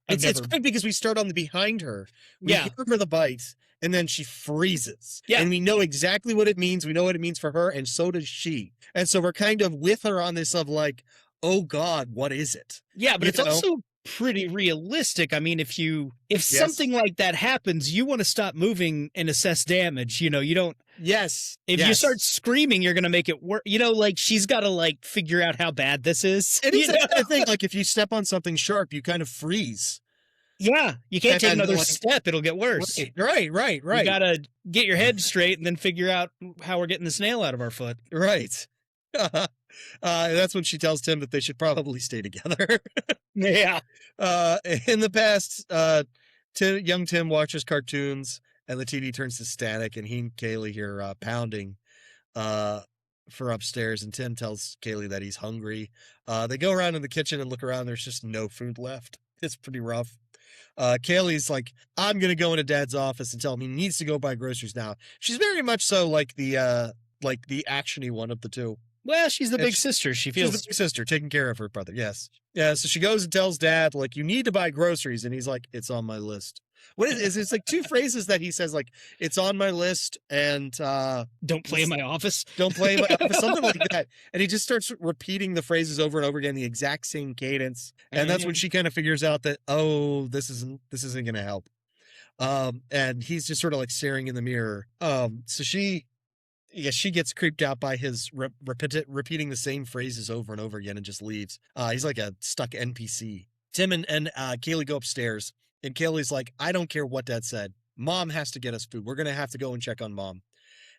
it's good because we start on the behind her. We hear her the bite, and then she freezes. Yeah, and we know exactly what it means. We know what it means for her, and so does she. And so we're kind of with her on this of like, oh God, what is it? Yeah, but it's also pretty realistic. I mean, if something like that happens, you want to stop moving and assess damage. You don't. Yes. If you start screaming, you're going to make it worse. Like she's got to like figure out how bad this is. It is a thing. Like if you step on something sharp, you kind of freeze. Yeah, you can't take another step; it'll get worse. Right. You got to get your head straight and then figure out how we're getting this nail out of our foot. Right. That's when she tells Tim that they should probably stay together. Yeah. In the past, young Tim watches cartoons, and the TV turns to static, and he and Kaylee hear pounding for upstairs, and Tim tells Kaylee that he's hungry. They go around in the kitchen and look around. There's just no food left. It's pretty rough. Kaylee's like, I'm going to go into Dad's office and tell him he needs to go buy groceries now. She's very much so like the actiony one of the two. Well, she's the big sister. She's the big sister taking care of her brother. Yes. Yeah. So she goes and tells Dad, like, you need to buy groceries. And he's like, it's on my list. What is it's like two phrases that he says, like, it's on my list and don't play in my office. Don't play in my office. Something like that. And he just starts repeating the phrases over and over again, the exact same cadence. And that's when she kind of figures out that, oh, this isn't going to help. And he's just sort of like staring in the mirror. So she gets creeped out by his repeating the same phrases over and over again and just leaves. He's like a stuck NPC. Tim and Kaylee go upstairs, and Kaylee's like, I don't care what Dad said. Mom has to get us food. We're going to have to go and check on Mom.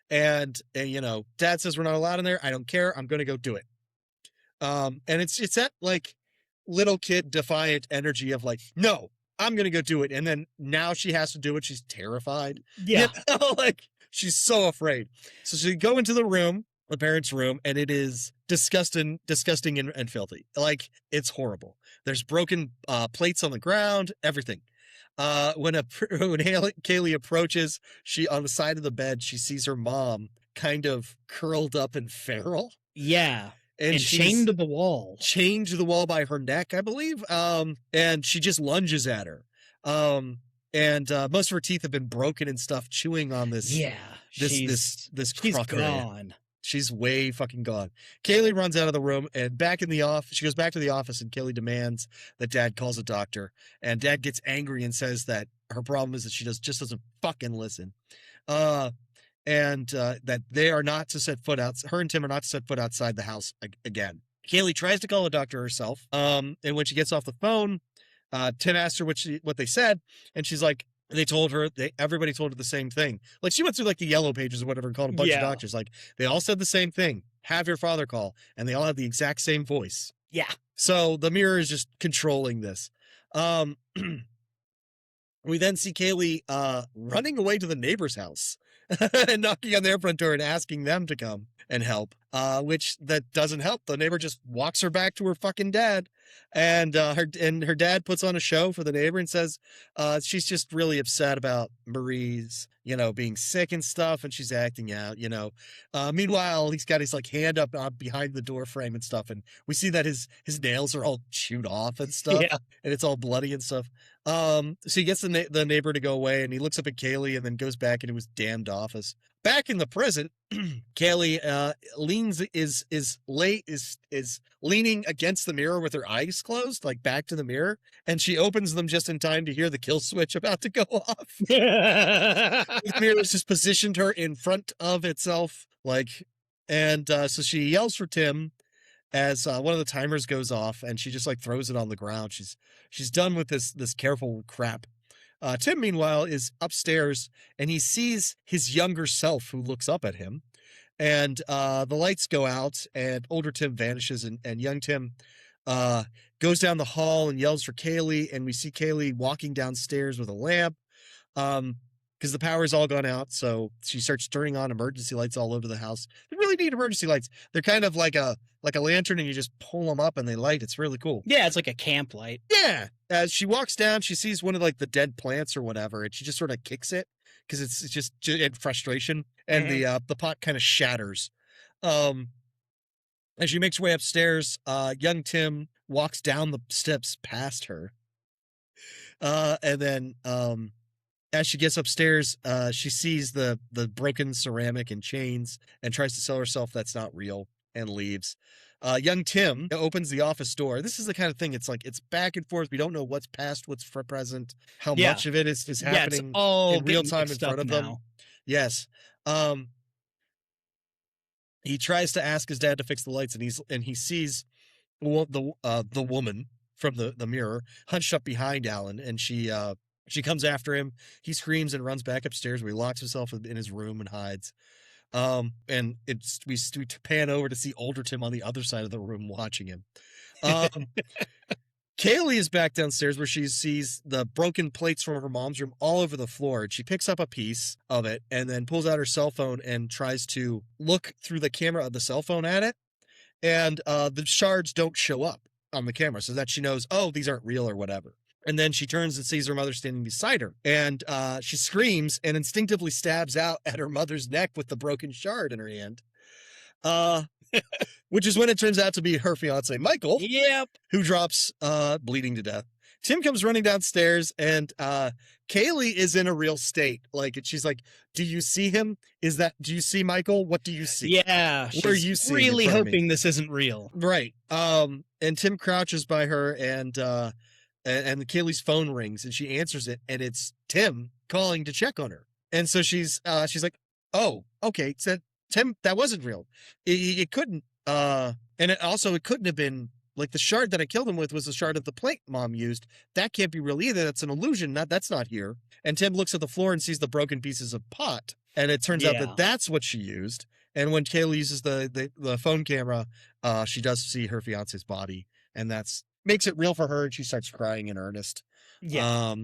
And Dad says we're not allowed in there. I don't care. I'm going to go do it. And it's that like little kid defiant energy of like, no, I'm going to go do it. And then now she has to do it. She's terrified. Yeah. Like, she's so afraid. So she go into the room, the parents' room, and it is disgusting and filthy. Like, it's horrible. There's broken plates on the ground, everything. When Kaylee approaches, she on the side of the bed, she sees her mom kind of curled up and feral. Yeah. And chained to the wall. Chained to the wall by her neck, I believe. And she just lunges at her. And most of her teeth have been broken and stuff, chewing on this. Yeah. This she's gone. She's way fucking gone. Kaylee runs out of the room and back in the office. She goes back to the office, and Kaylee demands that Dad calls a doctor. And Dad gets angry and says that her problem is that she just doesn't fucking listen. And that they are not to set foot out. Her and Tim are not to set foot outside the house again. Kaylee tries to call a doctor herself. And when she gets off the phone, Tim asked her what they said, and she's like, everybody told her the same thing. Like, she went through like the yellow pages or whatever and called a bunch of doctors. Like, they all said the same thing. Have your father call. And they all have the exact same voice. Yeah. So the mirror is just controlling this. We then see Kaylee running away to the neighbor's house and knocking on their front door and asking them to come and help, which that doesn't help. The neighbor just walks her back to her fucking dad. And her dad puts on a show for the neighbor and says she's just really upset about Marie's, being sick and stuff, and she's acting out. Meanwhile, he's got his like hand up behind the door frame and stuff, and we see that his nails are all chewed off and stuff, Yeah. and it's all bloody and stuff. So he gets the neighbor to go away, and he looks up at Kaylee, and then goes back into his damned office. Back in the present, Kaylee is leaning against the mirror with her eyes closed, like back to the mirror, and she opens them just in time to hear the kill switch about to go off. The mirror has just positioned her in front of itself, so she yells for Tim as one of the timers goes off, and she just like throws it on the ground. She's done with this careful crap. Tim, meanwhile, is upstairs, and he sees his younger self who looks up at him. And the lights go out, and older Tim vanishes, and young Tim goes down the hall and yells for Kaylee, and we see Kaylee walking downstairs with a lamp because the power's all gone out, so she starts turning on emergency lights all over the house. They really need emergency lights. They're kind of like a lantern, and you just pull them up and they light. It's really cool. Yeah, it's like a camp light. Yeah. As she walks down, she sees one of like the dead plants or whatever, and she just sort of kicks it because it's just in frustration, and the pot kind of shatters. As she makes her way upstairs, young Tim walks down the steps past her, and then as she gets upstairs, she sees the broken ceramic and chains and tries to tell herself that's not real and leaves. Young Tim opens the office door. This is the kind of thing, it's like, it's back and forth. We don't know what's past, what's present, how much of it is happening in real time in front of them. Yes. He tries to ask his dad to fix the lights, and he sees the woman from the mirror hunched up behind Alan, and she comes after him. He screams and runs back upstairs, where he locks himself in his room and hides. And we pan over to see older Tim on the other side of the room watching him. Kaylee is back downstairs, where she sees the broken plates from her mom's room all over the floor. And she picks up a piece of it and then pulls out her cell phone and tries to look through the camera of the cell phone at it. And the shards don't show up on the camera, so that she knows, oh, these aren't real or whatever. And then she turns and sees her mother standing beside her. And she screams and instinctively stabs out at her mother's neck with the broken shard in her hand. Which is when it turns out to be her fiance, Michael. Yep. Who drops bleeding to death. Tim comes running downstairs, and Kaylee is in a real state. She's like, do you see him? Do you see Michael? What do you see? Yeah. What are you seeing? Really hoping this isn't real. Right. And Tim crouches by her, and Kaylee's phone rings, and she answers it, and it's Tim calling to check on her. And so she's like, oh, okay. So Tim, that wasn't real. It couldn't, and it couldn't have been, like, the shard that I killed him with was the shard of the plate Mom used. That can't be real either. That's an illusion. That's not here. And Tim looks at the floor and sees the broken pieces of pot, and it turns out that that's what she used. And when Kaylee uses the phone camera, she does see her fiance's body, and that's makes it real for her, and she starts crying in earnest. Yeah.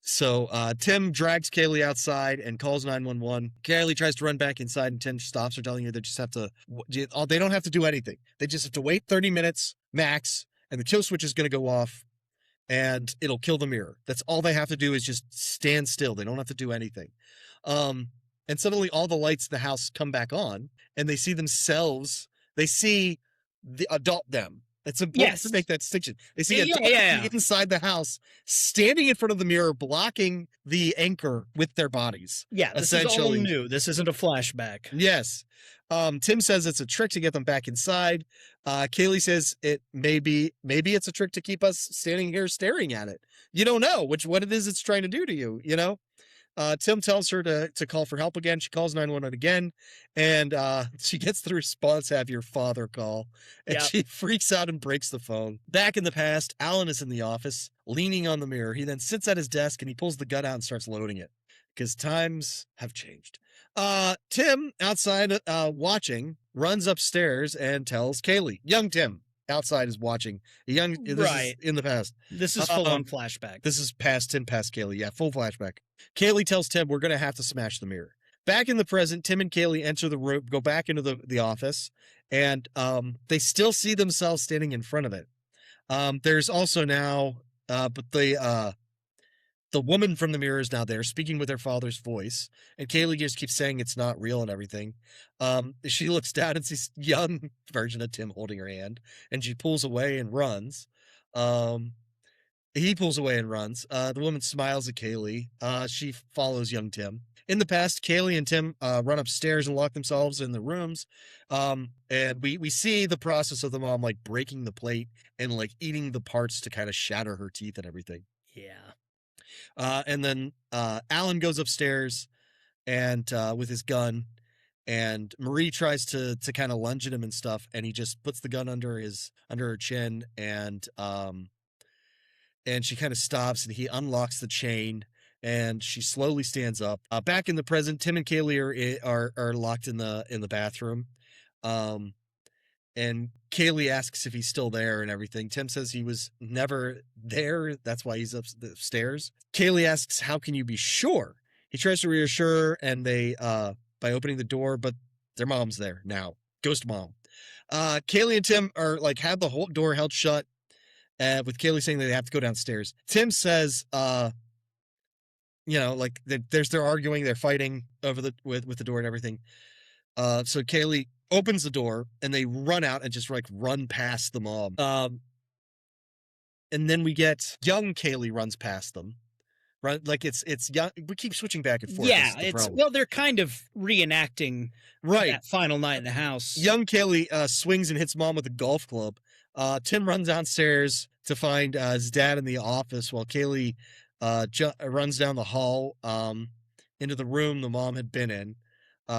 So Tim drags Kaylee outside and calls 911. Kaylee tries to run back inside, and Tim stops her, telling her they just have to, they don't have to do anything. They just have to wait 30 minutes max, and the kill switch is going to go off, and it'll kill the mirror. That's all they have to do, is just stand still. They don't have to do anything. And suddenly all the lights in the house come back on, and they see themselves. They see the adult them. It's important to make that distinction. They see inside the house, standing in front of the mirror, blocking the anchor with their bodies. Yeah, this is all new. This isn't a flashback. Yes. Tim says it's a trick to get them back inside. Kaylee says maybe it's a trick to keep us standing here staring at it. You don't know what it is it's trying to do to you, you know? Tim tells her to call for help again. She calls 911 again, and she gets the response, "Have your father call." And she freaks out and breaks the phone. Back in the past, Alan is in the office, leaning on the mirror. He then sits at his desk, and he pulls the gun out and starts loading it, because times have changed. Tim, outside watching, runs upstairs and tells Kaylee. Young Tim outside is watching. This is in the past. This is full-on flashback. This is past Tim, past Kaylee. Yeah, full flashback. Kaylee tells Tim, we're going to have to smash the mirror. Back in the present, Tim and Kaylee enter the room, go back into the office, and they still see themselves standing in front of it. There's also now, but the woman from the mirror is now there speaking with her father's voice, and Kaylee just keeps saying it's not real and everything. She looks down and sees young version of Tim holding her hand, and she pulls away and runs. He pulls away and runs. The woman smiles at Kaylee. She follows young Tim. In the past, Kaylee and Tim run upstairs and lock themselves in the rooms. And we see the process of the mom like breaking the plate and like eating the parts to kind of shatter her teeth and everything. Yeah. And then Alan goes upstairs and with his gun, and Marie tries to kind of lunge at him and stuff, and he just puts the gun under her chin, and she kind of stops, and he unlocks the chain, and she slowly stands up. Back in the present, Tim and Kaylee are locked in the bathroom. And Kaylee asks if he's still there and everything. Tim says he was never there. That's why he's upstairs. Kaylee asks, how can you be sure? He tries to reassure, and they, by opening the door, but their mom's there now. Ghost mom. Kaylee and Tim are like, have the whole door held shut, with Kaylee saying that they have to go downstairs. Tim says, like they're arguing, they're fighting over with the door and everything. So Kaylee opens the door, and they run out and just like run past the mom. And then we get young Kaylee runs past them. Right, like it's young. We keep switching back and forth. Yeah, they're kind of reenacting that final night in the house. Young Kaylee swings and hits mom with a golf club. Tim runs downstairs to find his dad in the office, while Kaylee runs down the hall into the room the mom had been in.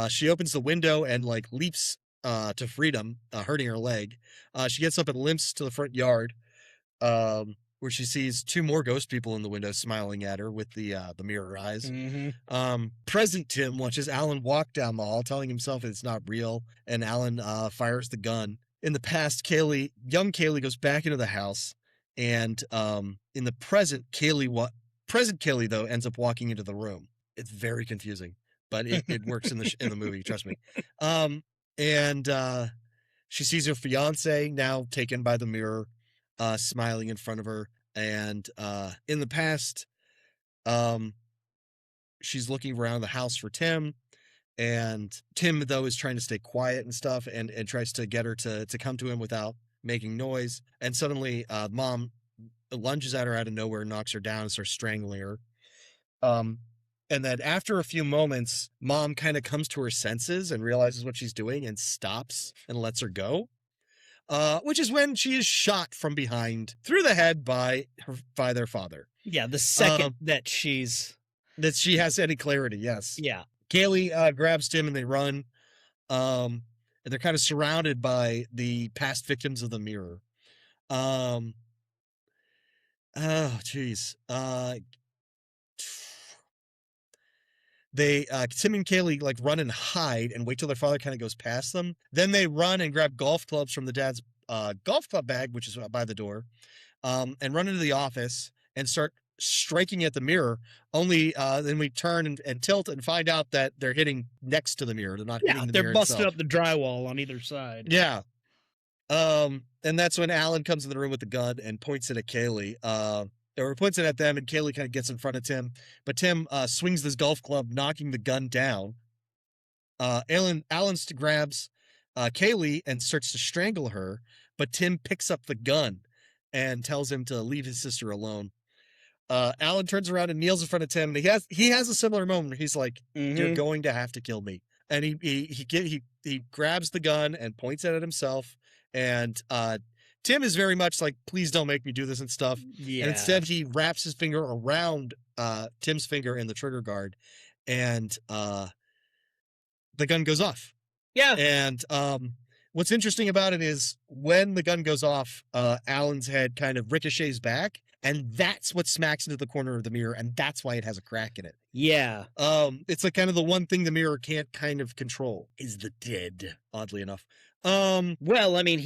She opens the window and like leaps to freedom, hurting her leg. She gets up and limps to the front yard, where she sees two more ghost people in the window smiling at her with the mirror eyes. Mm-hmm. Present Tim watches Alan walk down the hall, telling himself it's not real, and Alan fires the gun. In the past, young Kaylee goes back into the house, and in the present, Kaylee though ends up walking into the room. It's very confusing, but it works in the movie. Trust me. And she sees her fiance, now taken by the mirror, smiling in front of her. And in the past, she's looking around the house for Tim, and Tim though is trying to stay quiet and stuff, and tries to get her to come to him without making noise. And suddenly mom lunges at her out of nowhere, knocks her down, and starts strangling her. And then after a few moments, mom kind of comes to her senses and realizes what she's doing and stops and lets her go. Which is when she is shot from behind through the head by their father. Yeah, the second that she has any clarity, yes. Yeah. Kaylee grabs Tim and they run. And they're kind of surrounded by the past victims of the mirror. Oh, jeez. Tim and Kaylee like run and hide and wait till their father kind of goes past them. Then they run and grab golf clubs from the dad's golf club bag, which is by the door, and run into the office and start striking at the mirror. Only then we turn and tilt and find out that they're hitting next to the mirror. They're not hitting the mirror. They're busting itself. up the drywall on either side. Yeah. And that's when Alan comes in the room with the gun and points it at Kaylee. Or points it at them, and Kaylee kind of gets in front of Tim, but Tim swings this golf club, knocking the gun down. Alan grabs Kaylee and starts to strangle her, but Tim picks up the gun and tells him to leave his sister alone. Alan turns around and kneels in front of Tim, and he has a similar moment where he's like, "You're going to have to kill me," and he grabs the gun and points it at himself, and Tim is very much like, please don't make me do this and stuff. Yeah. And instead he wraps his finger around Tim's finger in the trigger guard, and the gun goes off. Yeah. And what's interesting about it is when the gun goes off, Alan's head kind of ricochets back, and that's what smacks into the corner of the mirror, and that's why it has a crack in it. Yeah. It's like kind of the one thing the mirror can't kind of control is the dead, oddly enough. Well, I mean,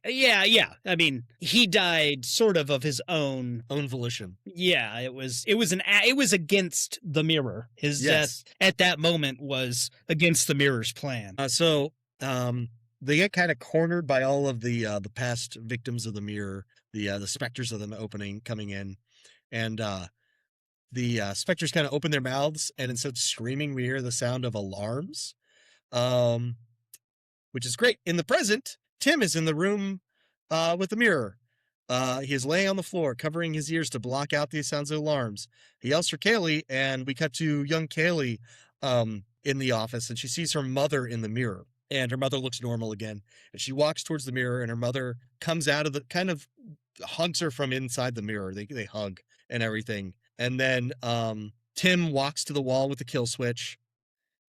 yeah. I mean, he died sort of his own volition. Yeah, it was against the mirror. His death at that moment was against the mirror's plan. So they get kind of cornered by all of the past victims of the mirror. the specters of them coming in, and the specters kind of open their mouths, and instead of screaming, we hear the sound of alarms, which is great. In the present, Tim is in the room with the mirror. He is laying on the floor, covering his ears to block out the sounds of alarms. He yells for Kaylee, and we cut to young Kaylee in the office, and she sees her mother in the mirror. And her mother looks normal again. And she walks towards the mirror, and her mother comes out of the kind of hugs her from inside the mirror. They hug and everything. And then Tim walks to the wall with the kill switch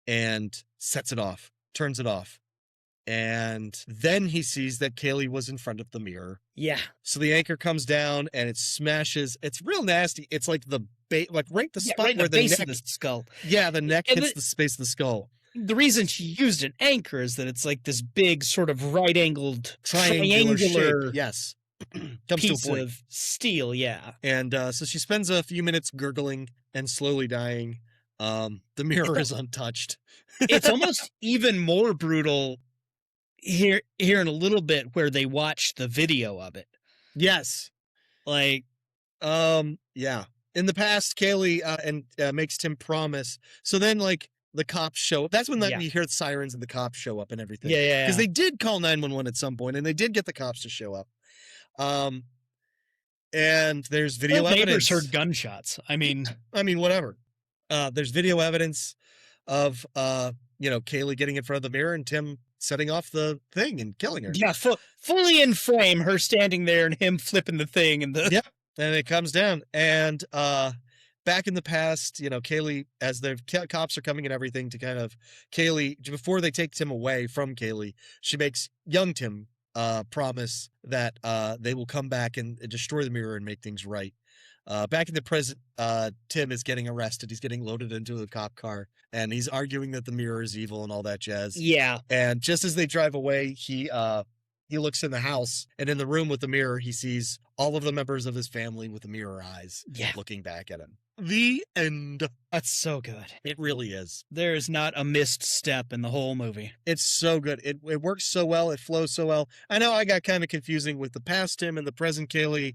and sets it off, turns it off. And then he sees that Kaylee was in front of the mirror. Yeah. So the anchor comes down and it smashes. It's real nasty. It's like the right the spot right where the base neck, of the skull. Yeah, the neck And hits the space of the skull. The reason she used an anchor is that it's like this big sort of right-angled Triangular triangular shape. Yes. Comes piece to a point. of steel. Yeah. And so she spends a few minutes gurgling and slowly dying. The mirror is untouched. It's almost even more brutal here in a little bit where they watch the video of it. Yes. Like, yeah. In the past, Kaylee makes Tim promise. So then, like, the cops show up. That's when Yeah. you hear the sirens and the cops show up and everything. yeah. Because they did call 911 at some point, and they did get the cops to show up. And there's video Neighbors evidence. heard gunshots. I mean, Whatever. There's video evidence of Kaylee getting in front of the mirror and Tim setting off the thing and killing her. yeah, fully in frame, her standing there and him flipping the thing and the Yeah. And it comes down. And back in the past, Kaylee, as the cops are coming and everything to Kaylee, before they take Tim away from Kaylee, she makes young Tim promise that they will come back and destroy the mirror and make things right. Back in the present, Tim is getting arrested. He's getting loaded into a cop car, and he's arguing that the mirror is evil and all that jazz. Yeah. And just as they drive away, he looks in the house, and in the room with the mirror, he sees all of the members of his family with the mirror eyes looking back at him. The end. That's so good. It really is. There is not a missed step in the whole movie. It's so good. It works so well. It flows so well. I know I got kind of confusing with the past Tim and the present Kaylee.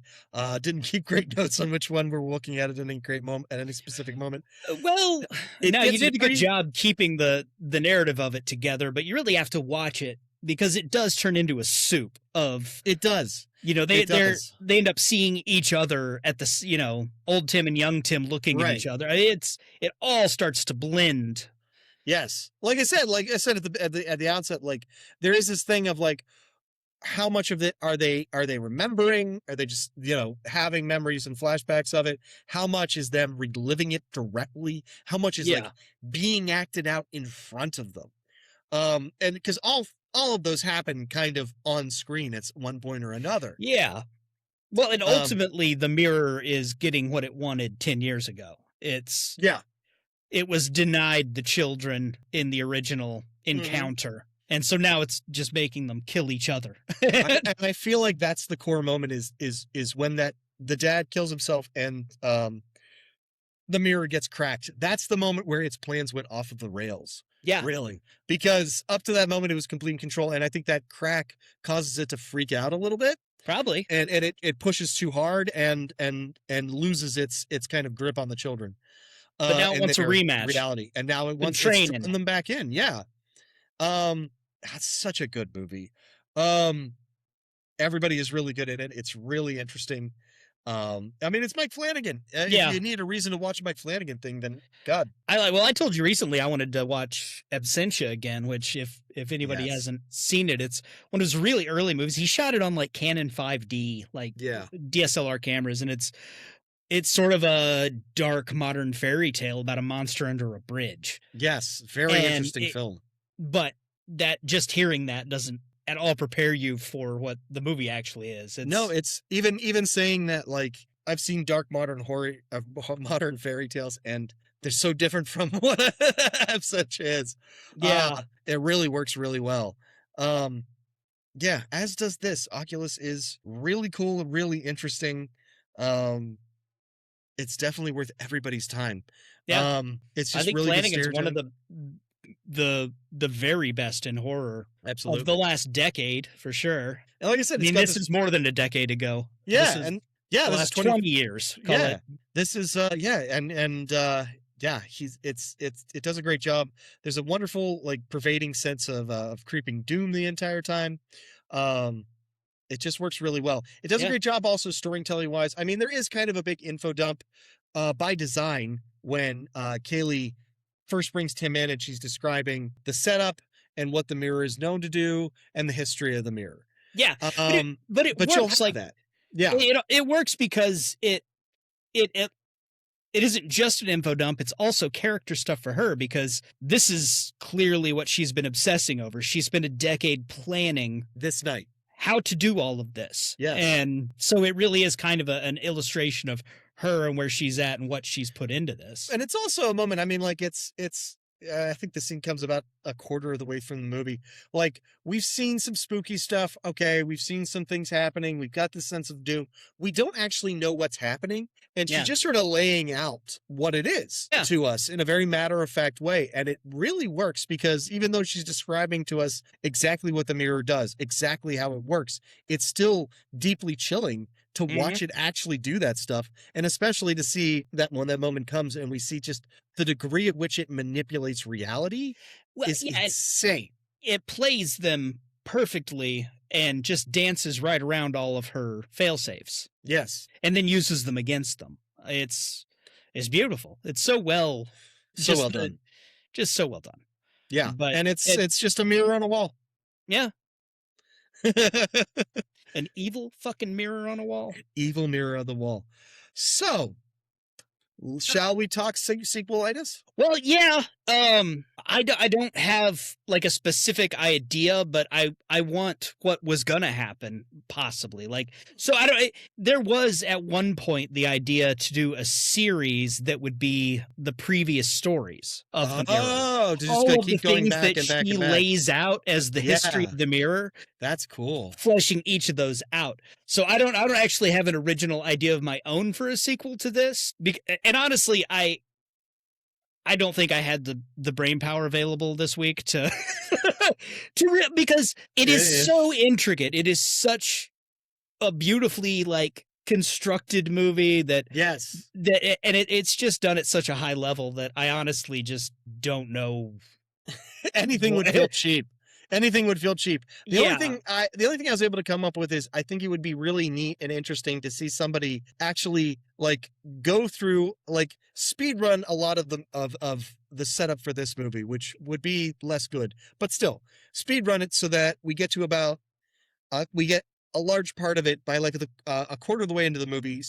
Didn't keep great notes on which one we're looking at any great moment at any specific moment. Well, It no, you gets did a good very- job keeping the narrative of it together, but you really have to watch it because it does turn into a soup of, It does. they It does. end up seeing each other at the, old Tim and young Tim looking at Right. each other. It all starts to blend. Yes. Like I said at the outset, like there is this thing of like, how much of it are they remembering? Are they just, having memories and flashbacks of it? How much is them reliving it directly? How much is like being acted out in front of them? And because all of those happen kind of on screen at one point or another. Yeah. Well, and ultimately the mirror is getting what it wanted 10 years ago. Yeah. It was denied the children in the original encounter. And so now it's just making them kill each other. And I feel like that's the core moment is when the dad kills himself and the mirror gets cracked. That's the moment where its plans went off of the rails. Yeah. Really. Because up to that moment it was complete control, and I think that crack causes it to freak out a little bit. Probably. And it pushes too hard and loses its kind of grip on the children. But now it and wants a their rematch. reality. And now it wants to training. turn them back in. Yeah. That's such a good movie. Everybody is really good in it. It's really interesting. It's Mike Flanagan. Yeah. If you need a reason to watch a Mike Flanagan thing, then God. I told you recently I wanted to watch Absentia again, which if anybody Yes. hasn't seen it, it's one of his really early movies. He shot it on like Canon 5D, like DSLR cameras, and it's sort of a dark modern fairy tale about a monster under a bridge. Yes. Very And interesting film. But that just hearing that doesn't at all prepare you for what the movie actually is. No, it's even saying that, like, I've seen dark modern horror, modern fairy tales, and they're so different from what such is. Yeah. It really works really well. Yeah, as does this. Oculus is really cool and really interesting. It's definitely worth everybody's time. Yeah. It's I just think really good Flanagan's one of stereotype. the very best in horror Absolutely. of the last decade, for sure. And like I said, I mean, this is more than a decade ago. Yeah, This is and yeah, the this is last 20, 20 years. Call yeah. it. This is yeah, it does a great job. There's a wonderful like pervading sense of creeping doom the entire time. Um it just works really well. It does a Yeah. great job also storytelling wise. I mean, there is kind of a big info dump by design when Kaylee first brings Tim in and she's describing the setup and what the mirror is known to do and the history of the mirror. Yeah. But it But you'll works have like that. Yeah. it works because it isn't just an info dump. It's also character stuff for her because this is clearly what she's been obsessing over. She spent a decade planning This night. how to do all of this. Yes. And so it really is kind of an illustration of her and where she's at and what she's put into this. And it's also a moment. I mean, like it's I think the scene comes about a quarter of the way from the movie. Like we've seen some spooky stuff. Okay. We've seen some things happening. We've got this sense of doom. We don't actually know what's happening. And Yeah. she's just sort of laying out what it is Yeah. to us in a very matter of fact way. And it really works because even though she's describing to us exactly what the mirror does, exactly how it works, it's still deeply chilling to watch it actually do that stuff. And especially to see that when that moment comes and we see just the degree at which it manipulates reality is yeah, insane. it plays them perfectly and just dances right around all of her fail safes Yes. and then uses them against them. It's beautiful. It's so well, So just well done. just so well done. Yeah. But and it's just a mirror on a wall. Yeah, an evil fucking mirror on a wall. Evil mirror on the wall. So, shall we talk sequelitis? Well, yeah. I don't have like a specific idea, but I want what was gonna happen possibly. Like, so I don't. There was at one point the idea to do a series that would be the previous stories of the mirror. Oh, to just All gonna of the keep going things back that and back she and back. lays out as the history Yeah. of the mirror, That's cool. fleshing each of those out. So I don't actually have an original idea of my own for a sequel to this. And honestly, I don't think I had the brain power available this week to because it is so intricate. It is such a beautifully like constructed movie that Yes. it's just done at such a high level that I honestly just don't know. Anything would feel cheap. Anything would feel cheap. The Yeah. only thing I was able to come up with is I think it would be really neat and interesting to see somebody actually like go through like speed run a lot of the setup for this movie, which would be less good, but still speed run it so that we get to about we get a large part of it by like a quarter of the way into the movie.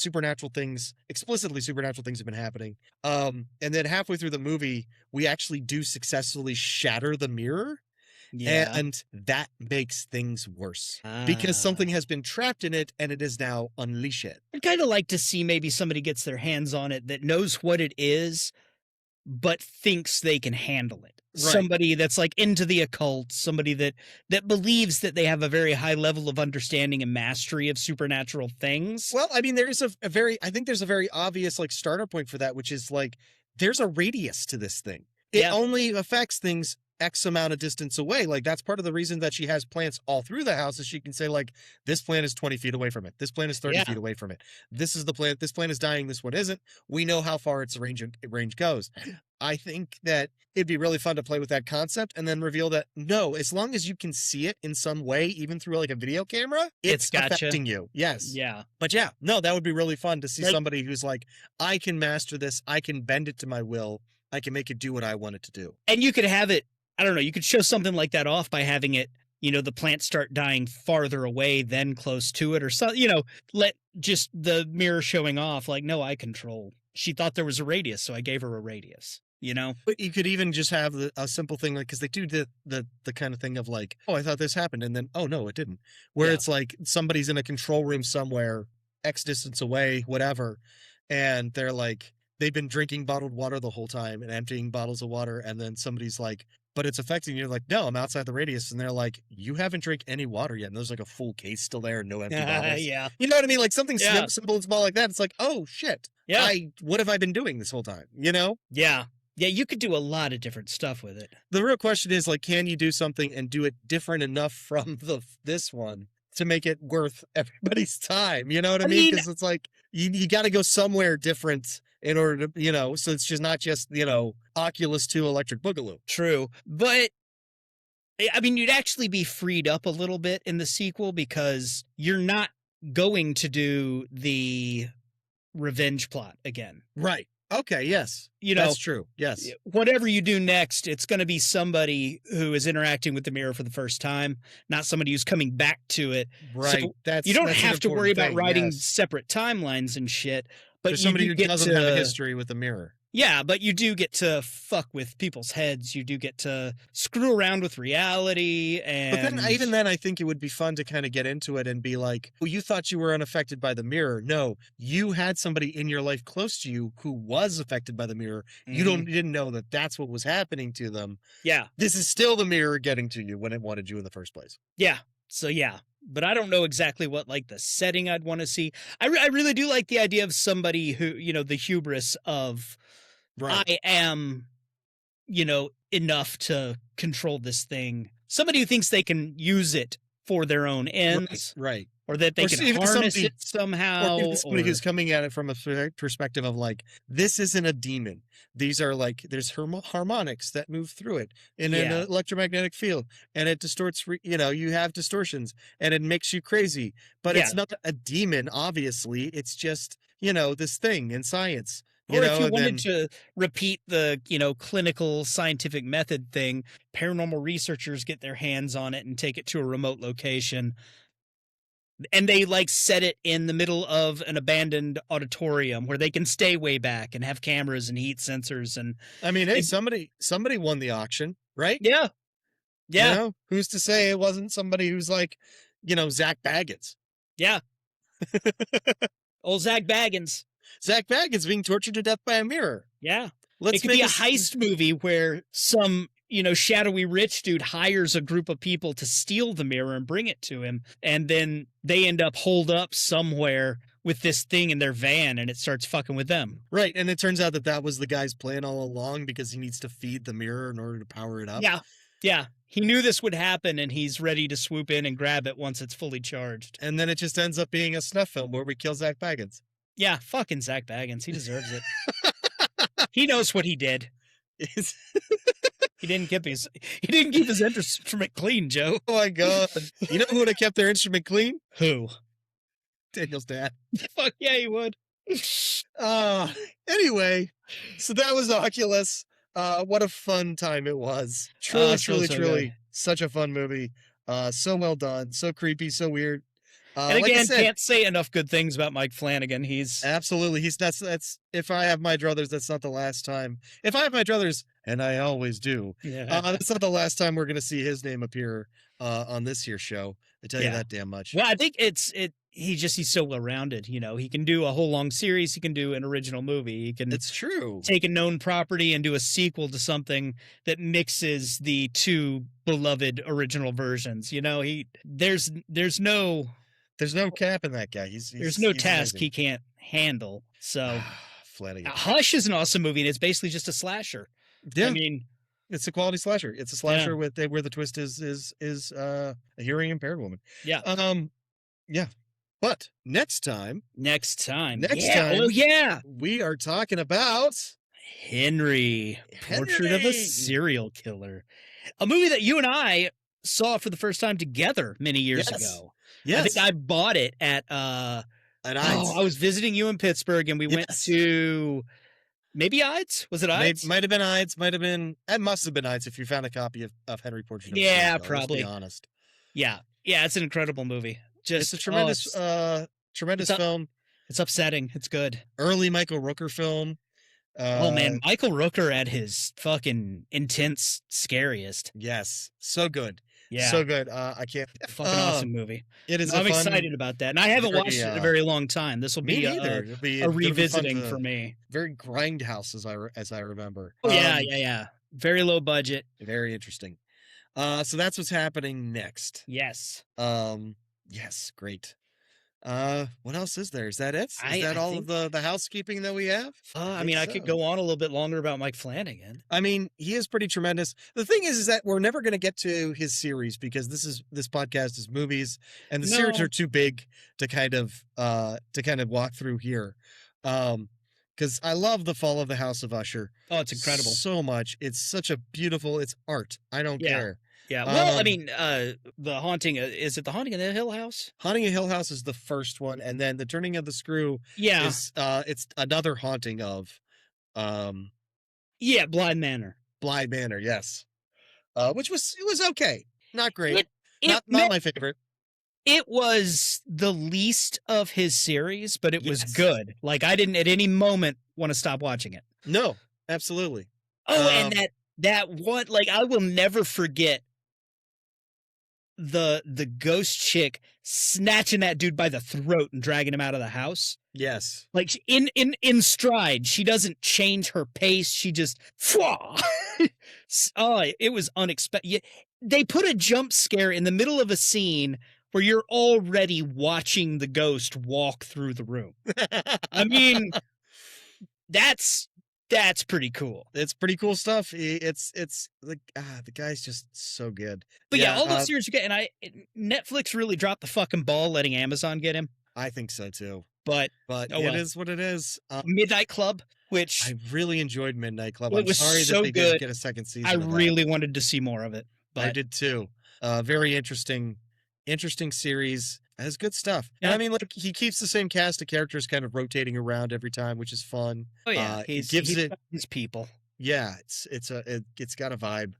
Explicitly supernatural things have been happening. And then halfway through the movie, we actually do successfully shatter the mirror. Yeah. And that makes things worse because something has been trapped in it and it is now unleash it. I'd kind of like to see maybe somebody gets their hands on it that knows what it is, but thinks they can handle it. Right. Somebody that's like into the occult, somebody that believes that they have a very high level of understanding and mastery of supernatural things. Well, I mean, there is I think there's a very obvious like starter point for that, which is like, there's a radius to this thing. It Yeah. only affects things X amount of distance away. Like that's part of the reason that she has plants all through the house is she can say like, this plant is 20 feet away from it. This plant is 30 Yeah. feet away from it. This is the plant. This plant is dying. This one isn't. We know how far its range goes. I think that it'd be really fun to play with that concept and then reveal that no, as long as you can see it in some way, even through like a video camera, it's gotcha. affecting you. Yes. Yeah. But yeah, no, that would be really fun to see Like- somebody who's like, I can master this. I can bend it to my will. I can make it do what I want it to do. And you could have it, I don't know, you could show something like that off by having it, the plants start dying farther away than close to it or something, let just the mirror showing off like, no, I control. She thought there was a radius, so I gave her a radius, But you could even just have a simple thing like, because they do the kind of thing of like, oh, I thought this happened. And then, oh, no, it didn't. Where Yeah. it's like somebody's in a control room somewhere, X distance away, whatever. And they're like, they've been drinking bottled water the whole time and emptying bottles of water. And then somebody's like, but it's affecting you. You're like, no, I'm outside the radius. And they're like, you haven't drank any water yet. And there's like a full case still there and no empty bottles. Yeah. You know what I mean? Like something Yeah. simple and small like that. It's like, oh shit. Yeah. What have I been doing this whole time? Yeah. Yeah. You could do a lot of different stuff with it. The real question is like, can you do something and do it different enough from this one to make it worth everybody's time. You know what I I mean? mean- Because it's like you got to go somewhere different in order to, so it's just not just, Oculus 2 Electric Boogaloo. True. But I mean, you'd actually be freed up a little bit in the sequel because you're not going to do the revenge plot again. Right. Okay. Yes. You know, That's true. Yes. whatever you do next, it's going to be somebody who is interacting with the mirror for the first time, not somebody who's coming back to it. Right. So you don't that's an have to worry important about thing, writing yes. separate timelines and shit. But There's you somebody do who get doesn't have a to- history with the mirror. Yeah, but you do get to fuck with people's heads. You do get to screw around with reality. And But then, even then, I think it would be fun to kind of get into it and be like, well, you thought you were unaffected by the mirror. No, you had somebody in your life close to you who was affected by the mirror. You didn't know that that's what was happening to them. Yeah. This is still the mirror getting to you when it wanted you in the first place. Yeah. So yeah, but I don't know exactly what like the setting I'd want to see. I really do like the idea of somebody who, the hubris of I am, enough to control this thing. Somebody who thinks they can use it for their own ends, Right. or that they Or can even harness somebody- it somehow. Or even somebody or- who's coming at it from a perspective of like, this isn't a demon. These are like, there's harmonics that move through it in an Yeah. electromagnetic field, and it distorts, you have distortions and it makes you crazy, but it's Yeah. not a demon, obviously. It's just, this thing in science. Or if you and wanted then- to repeat the, clinical scientific method thing, paranormal researchers get their hands on it and take it to a remote location. And they like set it in the middle of an abandoned auditorium where they can stay way back and have cameras and heat sensors and I mean, hey, somebody won the auction, right? yeah. Yeah. Who's to say it wasn't somebody who's like, Zach Baggins? Yeah. Old Zach Baggins. Zach Baggins being tortured to death by a mirror. Yeah. Let's it could be a make heist movie where some, shadowy rich dude hires a group of people to steal the mirror and bring it to him. And then they end up holed up somewhere with this thing in their van and it starts fucking with them. Right. And it turns out that was the guy's plan all along because he needs to feed the mirror in order to power it up. Yeah. Yeah. He knew this would happen and he's ready to swoop in and grab it once it's fully charged. And then it just ends up being a snuff film where we kill Zach Baggins. Yeah. Fucking Zach Baggins. He deserves it. He knows what he did. He didn't keep his instrument clean, Joe. Oh my God. You know who would have kept their instrument clean? Who? Daniel's dad. Fuck yeah, he would. Anyway, so that was Oculus. What a fun time it was. Truly, so truly, good. such a fun movie. So well done, so creepy, so weird. And like I again, said, can't say enough good things about Mike Flanagan. He's absolutely. That's if I have my druthers, that's not the last time. If I have my druthers, and I always do, that's not the last time we're going to see his name appear on this here show. I tell you that damn much. Well, I think he's so well rounded. He can do a whole long series. He can do an original movie. He can. It's true. Take a known property and do a sequel to something that mixes the two beloved original versions. There's no cap in that guy. There's no he's task amazing. he can't handle. So Flanagan. Hush is an awesome movie, and it's basically just a slasher. Yeah. I mean, it's a quality slasher. It's a slasher where the twist is a hearing impaired woman. Yeah. Yeah. But next time, time. oh yeah, we are talking about Henry, Portrait of a Serial Killer, a movie that you and I saw for the first time together many years ago. Yes. I think I bought it at I was visiting you in Pittsburgh and we went to maybe Ides. Was it Ides? Might have been Ides. It must have been Ides if you found a copy of Henry Portrait of a Yeah, Serial Killer, probably. Let's be honest. Yeah. It's an incredible movie. It's a tremendous film. It's upsetting. It's good. Early Michael Rooker film. Oh man, Michael Rooker at his fucking intense, scariest. Yes, so good. Yeah, so good. I can't. Fucking awesome movie. It is. I'm excited about that, and I haven't watched it in a very long time. This will be a revisiting for me. Very grindhouse, as I remember. Oh yeah. Very low budget. Very interesting. So that's what's happening next. Yes. Yes, great. What else is there? Is that it? Is I that all think of the housekeeping that we have? I mean, I could go on a little bit longer about Mike Flanagan. I mean, he is pretty tremendous. The thing is that we're never going to get to his series because this podcast is movies, and the series No. are too big to kind of walk through here. Because I love The Fall of the House of Usher Oh, it's incredible. so much. It's such a beautiful. It's art. I don't Yeah. care. Yeah. Well, I Um, mean, the haunting, is it the haunting of the Hill House? Haunting of Hill House is the first one, and then The Turning of the Screw Yeah. is it's another haunting of Yeah. Blind Manor. Bly Manor. Yes, which was okay, not great, It not my favorite. It was the least of his series, but it was Yes. good. Like, I didn't at any moment want to stop watching it. No, absolutely. Oh, and that one, like, I will never forget the ghost chick snatching that dude by the throat and dragging him out of the house. Yes. Like, in stride, she doesn't change her pace. She just, oh, it was unexpected. They put a jump scare in the middle of a scene where you're already watching the ghost walk through the room. I mean, that's pretty cool. It's pretty cool stuff. It's like the guy's just so good. But yeah, all those series you get, and Netflix really dropped the fucking ball letting Amazon get him. I think so too. But It is what it is. Midnight Club, which I really enjoyed Midnight Club. Well, it I'm was sorry so that they good. didn't get a second season. I of that. really wanted to see more of it. But I did too. Very interesting series. It has good stuff. And Yeah. I mean, like he keeps the same cast of characters kind of rotating around every time, which is fun. oh yeah, It gives it. got his people. Yeah, it's got a vibe.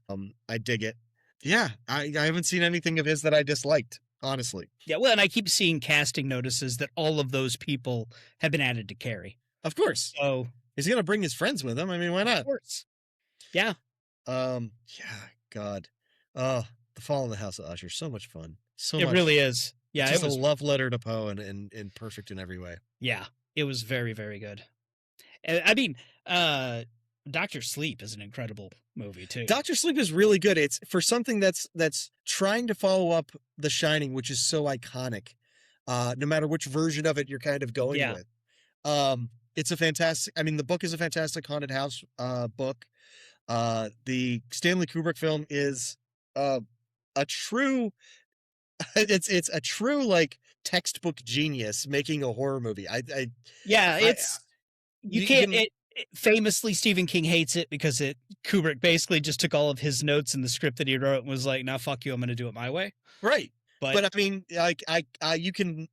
I dig it. Yeah, I haven't seen anything of his that I disliked, honestly. Yeah, well, and I keep seeing casting notices that all of those people have been added to Carrie. Of course, So he's gonna bring his friends with him. I mean, why of not? course, yeah. Yeah, God. Oh, The Fall of the House of Usher, so much fun. So It much. really is. Yeah, Just it was. a love letter to Poe and perfect in every way. Yeah, it was very, very good. And, I mean, Doctor Sleep is an incredible movie too. Doctor Sleep is really good. It's for something that's trying to follow up The Shining, which is so iconic. No matter which version of it you're kind of going Yeah. with. It's a fantastic. I mean, the book is a fantastic haunted house book. The Stanley Kubrick film is a true. It's a true like textbook genius making a horror movie. Yeah, I- it's you you can't. can- Famously, Stephen King hates it because Kubrick basically just took all of his notes in the script that he wrote and was like, "Now, fuck you, I'm going to do it my way." Right. But, But I mean, like I can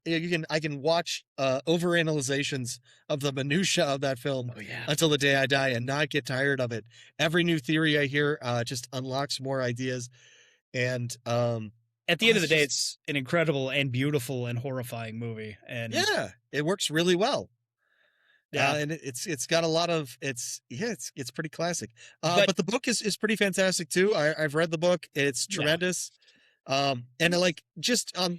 watch overanalyzations of the minutia of that film oh yeah, until the day I die and not get tired of it. Every new theory I hear just unlocks more ideas. And at the end of the it's day, just- it's an incredible and beautiful and horrifying movie. And yeah, it works really well. Yeah. And it's got a lot of it's pretty classic. But- But the book is pretty fantastic too. I've read the book. It's Yeah. tremendous. And like just on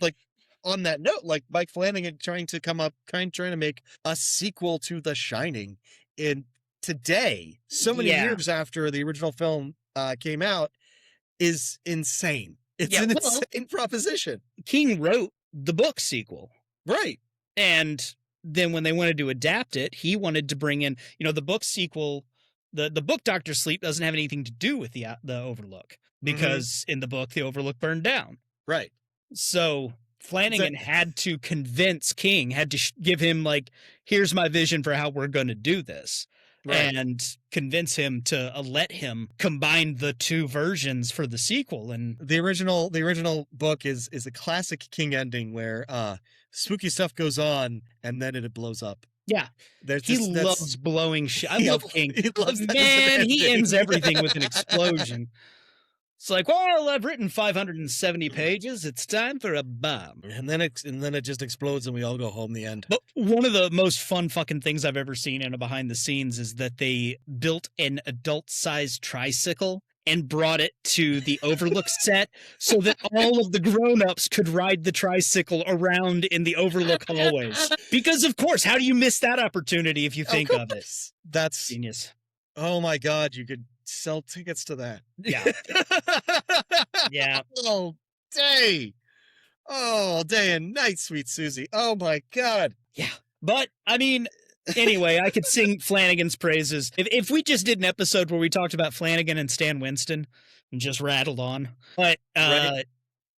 that note, like Mike Flanagan trying to make a sequel to The Shining in today, so many Yeah. years after the original film came out, is insane. It's Yeah, an well- insane proposition. King wrote the book sequel, Right. and then when they wanted to adapt it, he wanted to bring in, the book sequel. The book Doctor Sleep doesn't have anything to do with the Overlook because in the book the Overlook burned down. Right. So Flanagan had to convince King, had to give him like, here's my vision for how we're going to do this. Right. And convince him to let him combine the two versions for the sequel. And The original book is a classic King ending where spooky stuff goes on and then it blows up. yeah, There's he just- that's- loves blowing shit. I He love lo- King. he loves that as an Man, he ending. ends everything with an explosion. It's like, well, I've written 570 pages. It's time for a bomb. and then it just explodes and we all go home. The end. But one of the most fun fucking things I've ever seen in a behind the scenes is that they built an adult-sized tricycle and brought it to the Overlook set so that all of the grown-ups could ride the tricycle around in the Overlook hallways. Because, of course, how do you miss that opportunity if you think of it? course. That's Genius. oh my god! You could sell tickets to that. Yeah. Yeah. Oh, day. Oh, day and night, sweet Susie. Oh my God. Yeah. But I mean, anyway, I could sing Flanagan's praises. If we just did an episode where we talked about Flanagan and Stan Winston and just rattled on. But Right.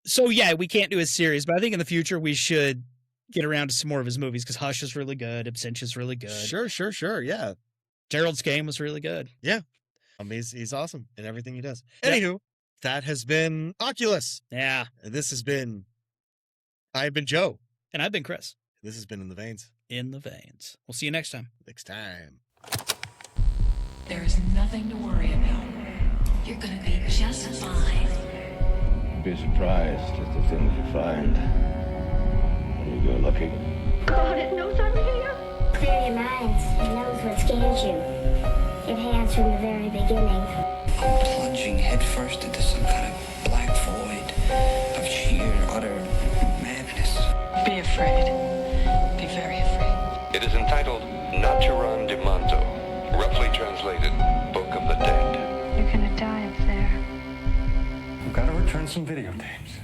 so yeah, we can't do a series, but I think in the future we should get around to some more of his movies because Hush is really good, Absentia's really good. Sure. Yeah. Gerald's Game was really good. He's awesome in everything he does. Yep. Anywho, that has been Oculus. Yeah. This has been, I've been Joe. And I've been Chris. This has been In the Veins. In the Veins. We'll see you next time. Next time. There is nothing to worry about. You're gonna be just fine. Be surprised at the things you find. When you go looking. God, it knows I'm here. Clear your minds. It knows what scares you. It has from the very beginning. I'm plunging headfirst into some kind of black void of sheer, utter madness. Be afraid. Be very afraid. It is entitled Naturan de Manto, roughly translated Book of the Dead. You're gonna die up there. We've got to return some videotapes.